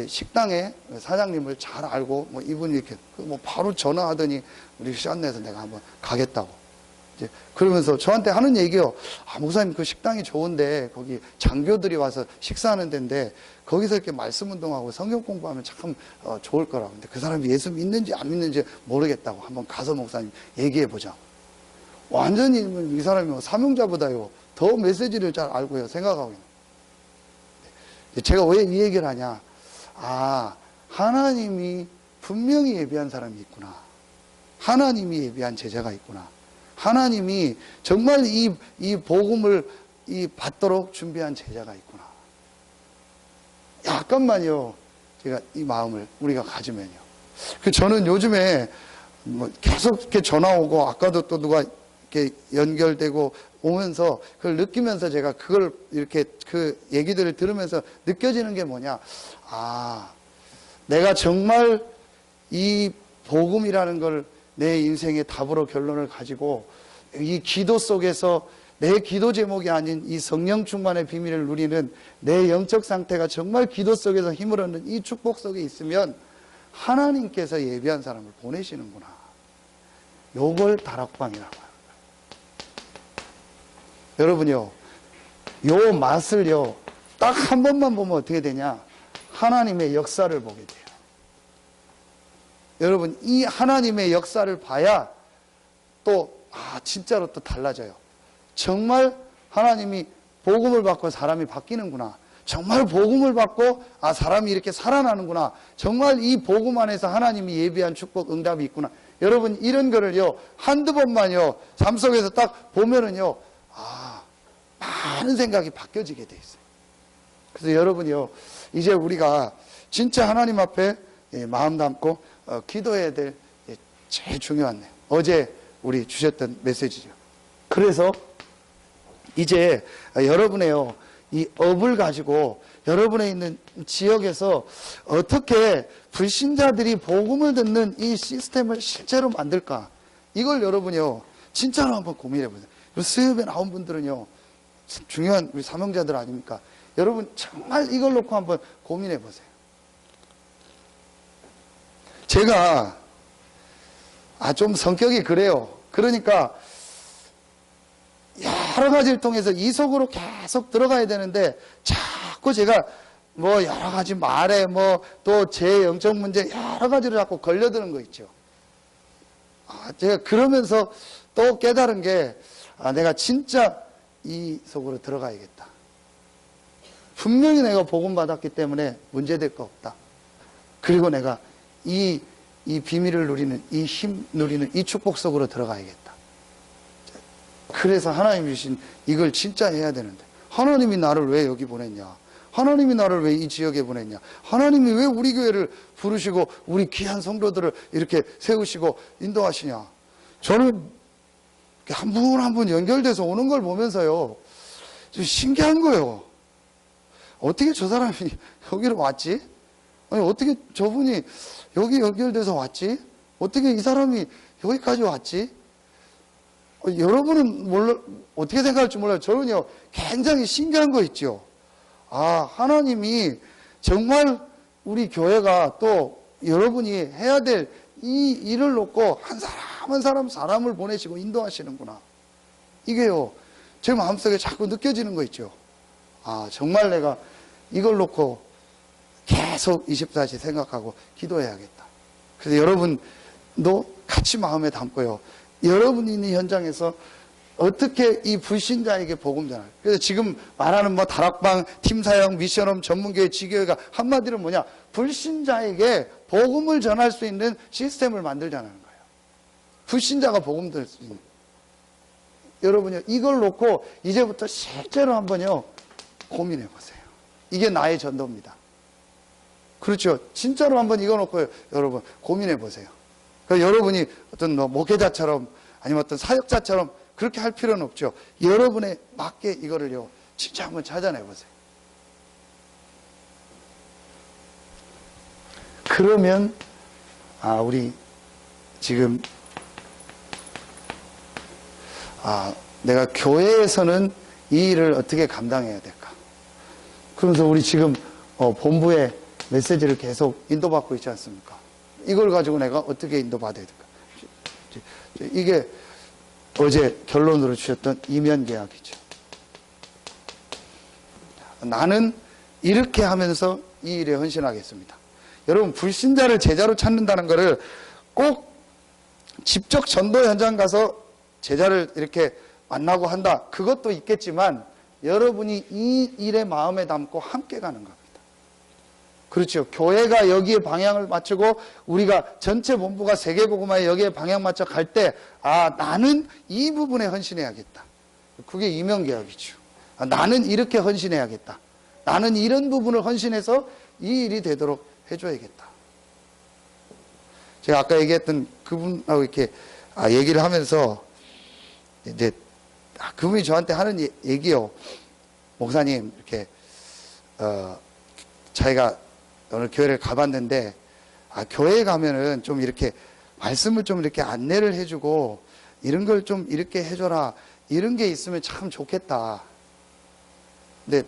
식당에 사장님을 잘 알고 뭐 이분이 이렇게 뭐 바로 전화하더니 우리 시간 내서 내가 한번 가겠다고. 그러면서 저한테 하는 얘기요. 목사님 그 식당이 좋은데 거기 장교들이 와서 식사하는 데인데 거기서 이렇게 말씀 운동하고 성경 공부하면 참 좋을 거라고. 근데 그 사람이 예수 믿는지 안 믿는지 모르겠다고. 한번 가서 목사님 얘기해 보자. 완전히 이 사람이 사명자보다요 더 메시지를 잘 알고요 생각하고 있는. 제가 왜 이 얘기를 하냐. 하나님이 분명히 예비한 사람이 있구나. 하나님이 예비한 제자가 있구나. 하나님이 정말 이 복음을 받도록 준비한 제자가 있구나. 약간만요, 제가 이 마음을 우리가 가지면요. 저는 요즘에 뭐 계속 이렇게 전화 오고, 아까도 또 누가 이렇게 연결되고 오면서 그걸 느끼면서 제가 그걸 이렇게 그 얘기들을 들으면서 느껴지는 게 뭐냐. 내가 정말 이 복음이라는 걸 내 인생의 답으로 결론을 가지고 이 기도 속에서 내 기도 제목이 아닌 이 성령 충만의 비밀을 누리는 내 영적 상태가 정말 기도 속에서 힘을 얻는 이 축복 속에 있으면 하나님께서 예비한 사람을 보내시는구나. 요걸 다락방이라고 하는 거예요. 여러분요, 요 맛을요 딱 한 번만 보면 어떻게 되냐. 하나님의 역사를 보게 돼요. 여러분, 이 하나님의 역사를 봐야 또 진짜로 또 달라져요. 정말 하나님이 복음을 받고 사람이 바뀌는구나. 정말 복음을 받고 사람이 이렇게 살아나는구나. 정말 이 복음 안에서 하나님이 예비한 축복 응답이 있구나. 여러분, 이런 거를요 한두 번만요 삶 속에서 딱 보면은요 많은 생각이 바뀌어지게 돼 있어요. 그래서 여러분이요 이제 우리가 진짜 하나님 앞에 마음 담고 기도해야 될 제일 중요한 어제 우리 주셨던 메시지죠. 그래서 이제 여러분의요 이 업을 가지고 여러분의 있는 지역에서 어떻게 불신자들이 복음을 듣는 이 시스템을 실제로 만들까, 이걸 여러분이요 진짜로 한번 고민해 보세요. 수협에 나온 분들은요 중요한 우리 사명자들 아닙니까? 여러분 정말 이걸 놓고 한번 고민해 보세요. 제가 좀 성격이 그래요. 그러니까 여러 가지를 통해서 이 속으로 계속 들어가야 되는데 자꾸 제가 뭐 여러 가지 말에 뭐 또 제 영적 문제 여러 가지로 자꾸 걸려드는 거 있죠. 제가 그러면서 또 깨달은 게 내가 진짜 이 속으로 들어가야겠다. 분명히 내가 복음 받았기 때문에 문제될 거 없다. 그리고 내가 이 비밀을 누리는, 이 힘 누리는 이 축복 속으로 들어가야겠다. 그래서 하나님 주신 이걸 진짜 해야 되는데, 하나님이 나를 왜 여기 보냈냐? 하나님이 나를 왜 이 지역에 보냈냐? 하나님이 왜 우리 교회를 부르시고 우리 귀한 성도들을 이렇게 세우시고 인도하시냐? 저는 한 분 한 분 연결돼서 오는 걸 보면서요, 좀 신기한 거예요. 어떻게 저 사람이 여기로 왔지? 아니, 어떻게 저분이 여기 연결돼서 왔지? 어떻게 이 사람이 여기까지 왔지? 여러분은 어떻게 생각할지 몰라요. 저는요, 굉장히 신기한 거 있죠. 하나님이 정말 우리 교회가 또 여러분이 해야 될 이 일을 놓고 한 사람 한 사람 사람을 보내시고 인도하시는구나. 이게요, 제 마음속에 자꾸 느껴지는 거 있죠. 정말 내가 이걸 놓고 계속 24시 생각하고 기도해야겠다. 그래서 여러분도 같이 마음에 담고요. 여러분이 있는 현장에서 어떻게 이 불신자에게 복음 전할. 그래서 지금 말하는 뭐 다락방, 팀사역, 미션홈, 전문교회, 지교회가 한마디로 뭐냐? 불신자에게 복음을 전할 수 있는 시스템을 만들자는 거예요. 불신자가 복음 들을 수 있는. 여러분요, 이걸 놓고 이제부터 실제로 한번요, 고민해 보세요. 이게 나의 전도입니다. 그렇죠. 진짜로 한번 이거 놓고 여러분 고민해 보세요. 그러니까 여러분이 어떤 목회자처럼 아니면 어떤 사역자처럼 그렇게 할 필요는 없죠. 여러분에 맞게 이거를요, 진짜 한번 찾아내 보세요. 그러면 우리 지금 내가 교회에서는 이 일을 어떻게 감당해야 될까? 그러면서 우리 지금 본부에 메시지를 계속 인도받고 있지 않습니까? 이걸 가지고 내가 어떻게 인도받아야 될까? 이게 어제 결론으로 주셨던 이면 계약이죠. 나는 이렇게 하면서 이 일에 헌신하겠습니다. 여러분, 불신자를 제자로 찾는다는 것을 꼭 직접 전도 현장 가서 제자를 이렇게 만나고 한다. 그것도 있겠지만 여러분이 이 일에 마음에 담고 함께 가는 겁니다. 그렇죠. 교회가 여기에 방향을 맞추고 우리가 전체 본부가 세계복음화에 여기에 방향 맞춰 갈 때 나는 이 부분에 헌신해야겠다. 그게 이면계약이죠. 나는 이렇게 헌신해야겠다. 나는 이런 부분을 헌신해서 이 일이 되도록 해줘야겠다. 제가 아까 얘기했던 그분하고 이렇게 얘기를 하면서 이제 그분이 저한테 하는 얘기요. 목사님, 이렇게 자기가 오늘 교회를 가봤는데 교회에 가면은 좀 이렇게 말씀을 좀 이렇게 안내를 해주고 이런 걸 좀 이렇게 해줘라, 이런 게 있으면 참 좋겠다. 근데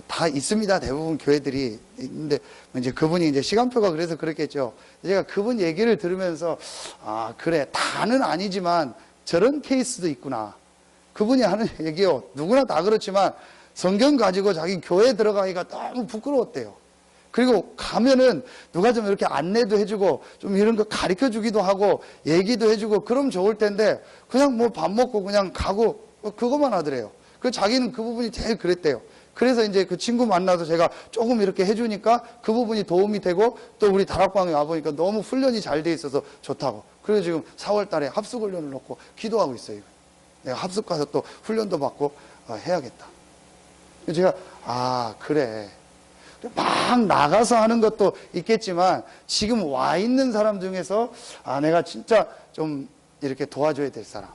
다 있습니다. 대부분 교회들이 있는데 이제 그분이 이제 시간표가 그래서 그렇겠죠. 제가 그분 얘기를 들으면서 그래, 다는 아니지만 저런 케이스도 있구나. 그분이 하는 얘기요, 누구나 다 그렇지만 성경 가지고 자기 교회에 들어가기가 너무 부끄러웠대요. 그리고 가면은 누가 좀 이렇게 안내도 해주고 좀 이런 거 가르쳐 주기도 하고 얘기도 해주고 그럼 좋을 텐데 그냥 뭐 밥 먹고 그냥 가고 그것만 하더래요. 그 자기는 그 부분이 제일 그랬대요. 그래서 이제 그 친구 만나서 제가 조금 이렇게 해주니까 그 부분이 도움이 되고 또 우리 다락방에 와보니까 너무 훈련이 잘 돼 있어서 좋다고. 그래서 지금 4월 달에 합숙 훈련을 놓고 기도하고 있어요. 내가 합숙 가서 또 훈련도 받고 해야겠다. 제가 그래. 막 나가서 하는 것도 있겠지만 지금 와 있는 사람 중에서 내가 진짜 좀 이렇게 도와줘야 될 사람,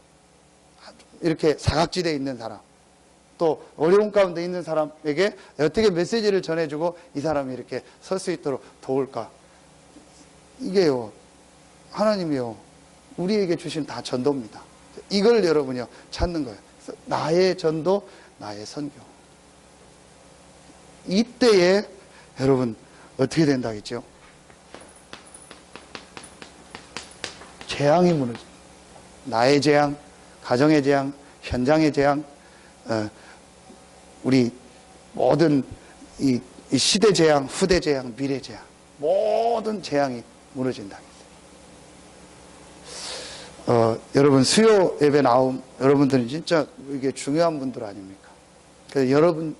이렇게 사각지대에 있는 사람, 또 어려운 가운데 있는 사람에게 어떻게 메시지를 전해주고 이 사람이 이렇게 설 수 있도록 도울까. 이게요, 하나님이요, 우리에게 주신 다 전도입니다. 이걸 여러분이요 찾는 거예요. 나의 전도, 나의 선교. 이때에 여러분 어떻게 된다겠죠? 재앙이 무너집니다. 나의 재앙, 가정의 재앙, 현장의 재앙, 우리 모든 이 시대 재앙, 후대 재앙, 미래 재앙, 모든 재앙이 무너진다. 여러분 수요 예배 나온 여러분들은 진짜 이게 중요한 분들 아닙니까? 그래서 여러분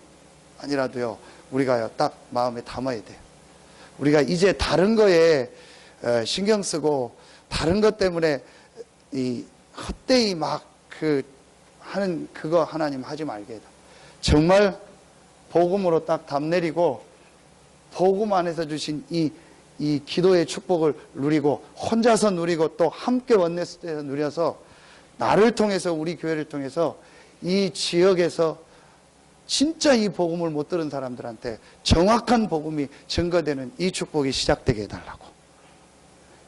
아니라도요, 우리가요 딱 마음에 담아야 돼요. 우리가 이제 다른 거에 신경 쓰고 다른 것 때문에 이 헛되이 막 하는 그거 하나님 하지 말게 해다. 정말 복음으로 딱 답 내리고 복음 안에서 주신 이 기도의 축복을 누리고 혼자서 누리고 또 함께 원내스에서 누려서 나를 통해서 우리 교회를 통해서 이 지역에서 진짜 이 복음을 못 들은 사람들한테 정확한 복음이 증거되는 이 축복이 시작되게 해달라고.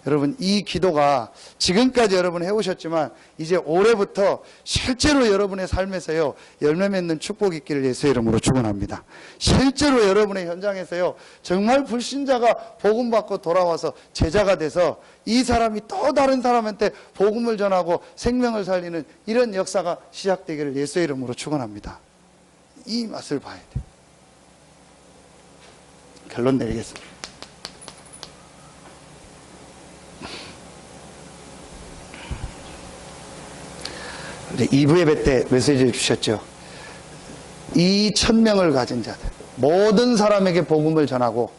여러분 이 기도가 지금까지 여러분 해오셨지만 이제 올해부터 실제로 여러분의 삶에서요 열매 맺는 축복이 있기를 예수의 이름으로 축원합니다. 실제로 여러분의 현장에서요 정말 불신자가 복음 받고 돌아와서 제자가 돼서 이 사람이 또 다른 사람한테 복음을 전하고 생명을 살리는 이런 역사가 시작되기를 예수의 이름으로 축원합니다. 이 맛을 봐야 돼요. 결론 내리겠습니다. 2부 예배 때 메시지를 주셨죠. 이 1000명을 가진 자들, 모든 사람에게 복음을 전하고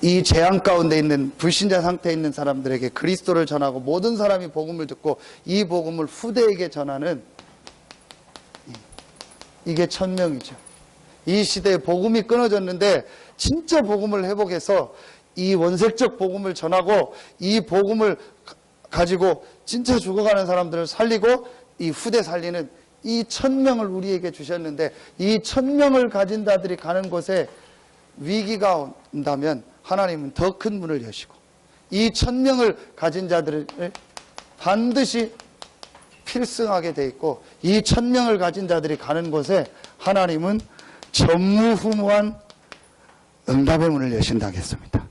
이 재앙 가운데 있는 불신자 상태에 있는 사람들에게 그리스도를 전하고 모든 사람이 복음을 듣고 이 복음을 후대에게 전하는 이게 1000명이죠. 이 시대에 복음이 끊어졌는데 진짜 복음을 회복해서 이 원색적 복음을 전하고 이 복음을 가지고 진짜 죽어가는 사람들을 살리고 이 후대 살리는 이 1000명을 우리에게 주셨는데 이 1000명을 가진 자들이 가는 곳에 위기가 온다면 하나님은 더 큰 문을 여시고 이 1000명을 가진 자들을 반드시 필승하게 돼 있고 이 1000명을 가진 자들이 가는 곳에 하나님은 전무후무한 응답의 문을 여신다고 했습니다.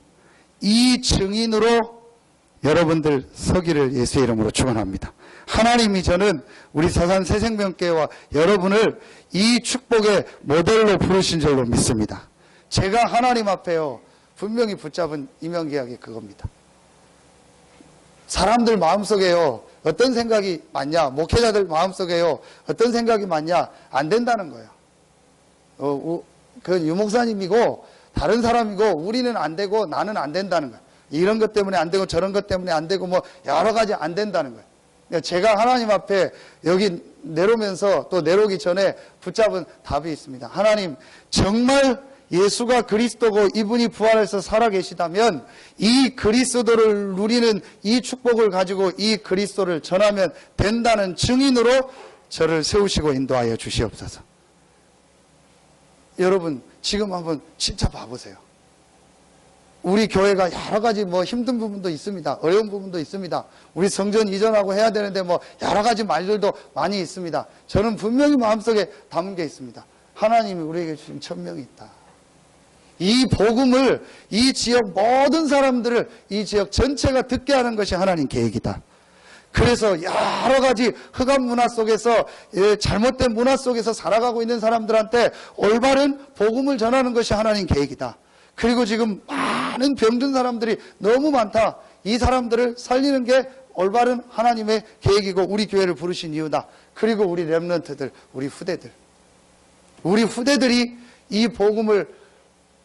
이 증인으로 여러분들 서기를 예수의 이름으로 축원합니다. 하나님이 저는 우리 서산 새생명교회와 여러분을 이 축복의 모델로 부르신 줄로 믿습니다. 제가 하나님 앞에요 분명히 붙잡은 이명계약이 그겁니다. 사람들 마음속에요 어떤 생각이 많냐, 목회자들 마음속에요 어떤 생각이 많냐, 안 된다는 거예요. 그건 유목사님이고 다른 사람이고 우리는 안 되고 나는 안 된다는 거예요. 이런 것 때문에 안 되고 저런 것 때문에 안 되고 뭐 여러 가지 안 된다는 거예요. 제가 하나님 앞에 여기 내려오면서 또 내려오기 전에 붙잡은 답이 있습니다. 하나님, 정말 예수가 그리스도고 이분이 부활해서 살아계시다면 이 그리스도를 누리는 이 축복을 가지고 이 그리스도를 전하면 된다는 증인으로 저를 세우시고 인도하여 주시옵소서. 여러분 지금 한번 진짜 봐보세요. 우리 교회가 여러 가지 뭐 힘든 부분도 있습니다. 어려운 부분도 있습니다. 우리 성전 이전하고 해야 되는데 뭐 여러 가지 말들도 많이 있습니다. 저는 분명히 마음속에 담은 게 있습니다. 하나님이 우리에게 주신 1000명이 있다. 이 복음을 이 지역 모든 사람들을 이 지역 전체가 듣게 하는 것이 하나님 계획이다. 그래서 여러 가지 흑암 문화 속에서 잘못된 문화 속에서 살아가고 있는 사람들한테 올바른 복음을 전하는 것이 하나님 계획이다. 그리고 지금 많은 병든 사람들이 너무 많다. 이 사람들을 살리는 게 올바른 하나님의 계획이고 우리 교회를 부르신 이유다. 그리고 우리 렘넌트들, 우리 후대들이 이 복음을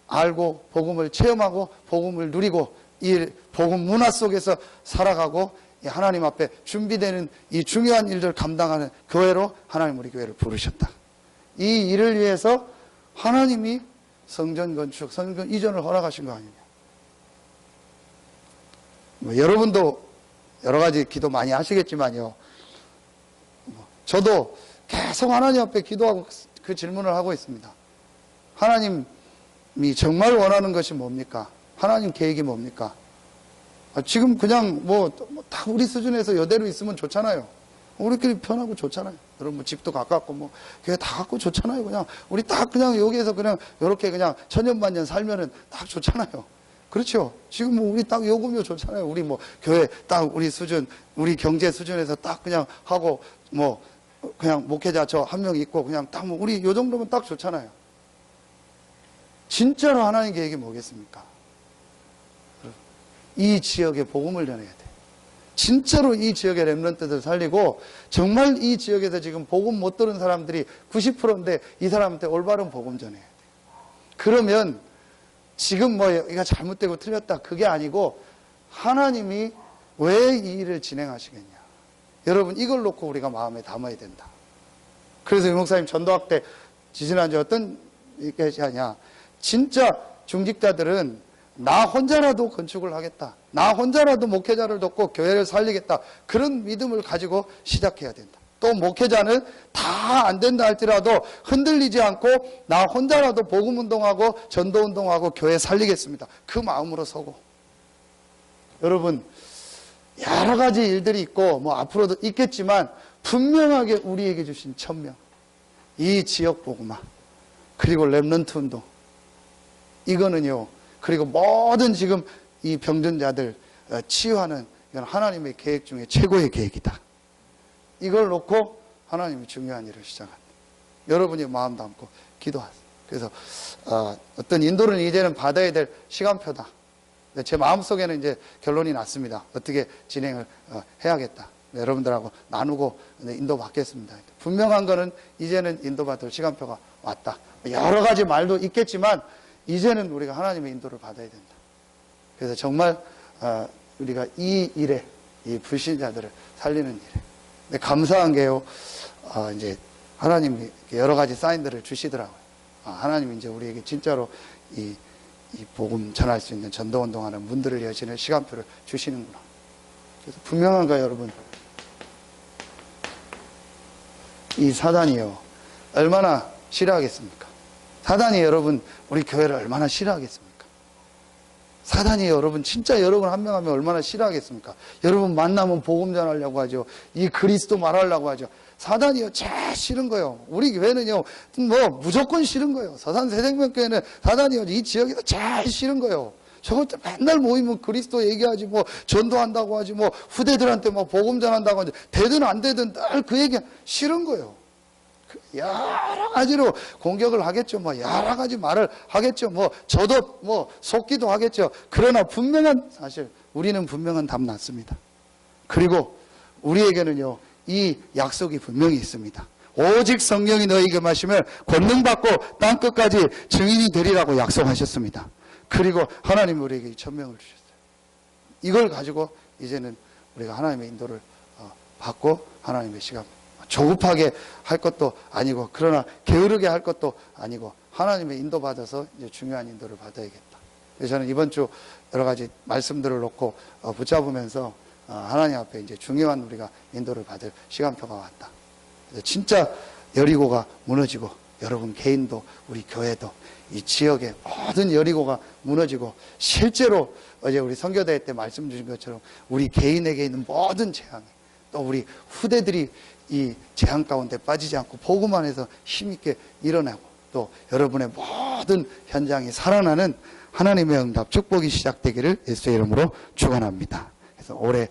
알고 복음을 체험하고 복음을 누리고 이 복음 문화 속에서 살아가고 하나님 앞에 준비되는 이 중요한 일들을 감당하는 교회로 하나님 우리 교회를 부르셨다. 이 일을 위해서 하나님이 성전 건축, 성전 이전을 허락하신 거 아니냐. 여러분도 여러 가지 기도 많이 하시겠지만요. 저도 계속 하나님 앞에 기도하고 그 질문을 하고 있습니다. 하나님이 정말 원하는 것이 뭡니까? 하나님 계획이 뭡니까? 지금 그냥 다 우리 수준에서 이대로 있으면 좋잖아요. 우리끼리 편하고 좋잖아요. 여러분 뭐 집도 가깝고 뭐 교회 다 갖고 좋잖아요. 그냥 우리 딱 그냥 여기에서 그냥 이렇게 그냥 천년만년 살면은 딱 좋잖아요. 그렇죠. 지금 뭐 우리 딱 요금요 좋잖아요. 우리 뭐 교회 딱 우리 수준, 우리 경제 수준에서 딱 그냥 하고 뭐 그냥 목회자 저 한 명 있고 그냥 딱 뭐 우리 요 정도면 딱 좋잖아요. 진짜로 하나님 계획이 뭐겠습니까? 이 지역에 복음을 전해야 돼. 진짜로 이 지역의 렘넌트들 살리고 정말 이 지역에서 지금 복음 못 들은 사람들이 90%인데 이 사람한테 올바른 복음 전해야 돼. 그러면 지금 뭐 이거 잘못되고 틀렸다 그게 아니고 하나님이 왜 이 일을 진행하시겠냐. 여러분 이걸 놓고 우리가 마음에 담아야 된다. 그래서 유 목사님 전도학 때 지지난주 어떤 얘기 하냐. 진짜 중직자들은 나 혼자라도 건축을 하겠다. 나 혼자라도 목회자를 돕고 교회를 살리겠다. 그런 믿음을 가지고 시작해야 된다. 또 목회자는 다 안 된다 할지라도 흔들리지 않고 나 혼자라도 복음운동하고 전도운동하고 교회 살리겠습니다. 그 마음으로 서고. 여러분 여러 가지 일들이 있고 뭐 앞으로도 있겠지만 분명하게 우리에게 주신 천명, 이 지역 복음화, 그리고 렘넌트 운동, 이거는요, 그리고 모든 지금 이 병든자들 치유하는 이건 하나님의 계획 중에 최고의 계획이다. 이걸 놓고 하나님이 중요한 일을 시작한다. 여러분이 마음 담고 기도하세요. 그래서 어떤 인도를 이제는 받아야 될 시간표다. 제 마음속에는 이제 결론이 났습니다. 어떻게 진행을 해야겠다. 여러분들하고 나누고 인도 받겠습니다. 분명한 거는 이제는 인도받을 시간표가 왔다. 여러 가지 말도 있겠지만 이제는 우리가 하나님의 인도를 받아야 된다. 그래서 정말 우리가 이 일에, 이 불신자들을 살리는 일에, 근데 감사한 게요, 이제 하나님이 여러 가지 사인들을 주시더라고요. 하나님이 이제 우리에게 진짜로 이 복음 전할 수 있는 전도운동하는 문들을 여시는 시간표를 주시는구나. 그래서 분명한 거예요, 여러분. 이 사단이요, 얼마나 싫어하겠습니까? 사단이 여러분, 우리 교회를 얼마나 싫어하겠습니까? 사단이 여러분, 진짜 여러분 한 명 하면 얼마나 싫어하겠습니까? 여러분 만나면 복음 전하려고 하죠. 이 그리스도 말하려고 하죠. 사단이요, 제일 싫은 거예요. 우리 교회는요, 뭐, 무조건 싫은 거예요. 서산새생명교회는 사단이요, 이 지역에서 제일 싫은 거예요. 저것들 맨날 모이면 그리스도 얘기하지, 뭐, 전도한다고 하지, 뭐, 후대들한테 뭐, 복음 전한다고 하지, 되든 안 되든 늘 그 얘기 싫은 거예요. 여러 가지로 공격을 하겠죠. 뭐, 여러 가지 말을 하겠죠. 뭐, 저도 뭐, 속기도 하겠죠. 그러나 분명한 사실, 우리는 분명한 답 났습니다. 그리고 우리에게는요, 이 약속이 분명히 있습니다. 오직 성령이 너희에게 마시면 권능 받고 땅 끝까지 증인이 되리라고 약속하셨습니다. 그리고 하나님이 우리에게 천명을 주셨어요. 이걸 가지고 이제는 우리가 하나님의 인도를 받고 하나님의 시간, 조급하게 할 것도 아니고 그러나 게으르게 할 것도 아니고 하나님의 인도 받아서 이제 중요한 인도를 받아야겠다. 그래서 저는 이번 주 여러 가지 말씀들을 놓고 붙잡으면서 하나님 앞에 이제 중요한 우리가 인도를 받을 시간표가 왔다. 그래서 진짜 여리고가 무너지고 여러분 개인도 우리 교회도 이 지역의 모든 여리고가 무너지고 실제로 어제 우리 선교대회 때 말씀 주신 것처럼 우리 개인에게 있는 모든 재앙, 또 우리 후대들이 이 재앙 가운데 빠지지 않고 복음 안에서 힘있게 일어나고 또 여러분의 모든 현장이 살아나는 하나님의 응답 축복이 시작되기를 예수의 이름으로 축원합니다. 그래서 올해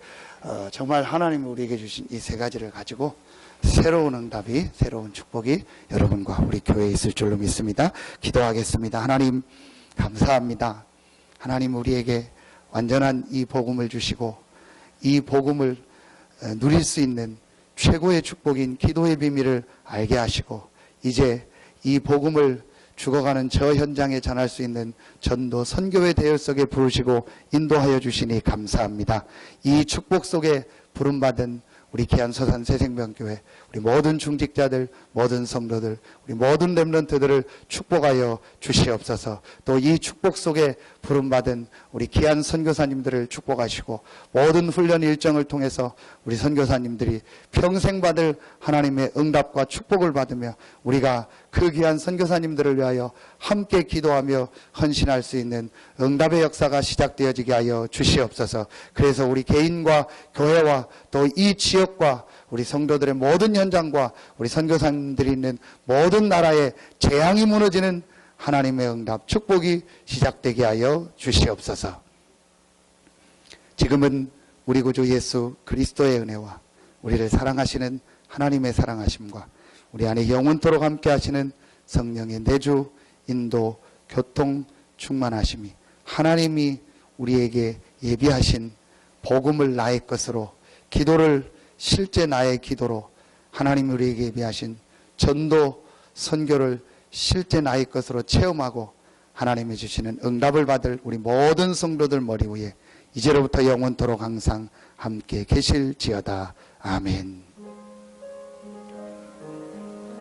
정말 하나님이 우리에게 주신 이 세 가지를 가지고 새로운 응답이, 새로운 축복이 여러분과 우리 교회에 있을 줄로 믿습니다. 기도하겠습니다. 하나님 감사합니다. 하나님 우리에게 완전한 이 복음을 주시고 이 복음을 누릴 수 있는 최고의 축복인 기도의 비밀을 알게 하시고 이제 이 복음을 죽어가는 저 현장에 전할 수 있는 전도 선교의 대열 속에 부르시고 인도하여 주시니 감사합니다. 이 축복 속에 부름받은 우리 귀한 서산 새생명교회 우리 모든 중직자들, 모든 성도들, 우리 모든 렘넌트들을 축복하여 주시옵소서. 또 이 축복 속에 부름받은 우리 귀한 선교사님들을 축복하시고 모든 훈련 일정을 통해서 우리 선교사님들이 평생 받을 하나님의 응답과 축복을 받으며 우리가 그 귀한 선교사님들을 위하여 함께 기도하며 헌신할 수 있는 응답의 역사가 시작되어지게 하여 주시옵소서. 그래서 우리 개인과 교회와 또 이 지역과 우리 성도들의 모든 현장과 우리 선교사님들이 있는 모든 나라에 재앙이 무너지는 하나님의 응답, 축복이 시작되게 하여 주시옵소서. 지금은 우리 구주 예수 그리스도의 은혜와 우리를 사랑하시는 하나님의 사랑하심과 우리 안에 영원토록 함께 하시는 성령의 내주, 인도, 교통, 충만하심이 하나님이 우리에게 예비하신 복음을 나의 것으로, 기도를 실제 나의 기도로, 하나님이 우리에게 예비하신 전도, 선교를 실제 나의 것으로 체험하고 하나님이 주시는 응답을 받을 우리 모든 성도들 머리 위에 이제로부터 영원토록 항상 함께 계실지어다. 아멘.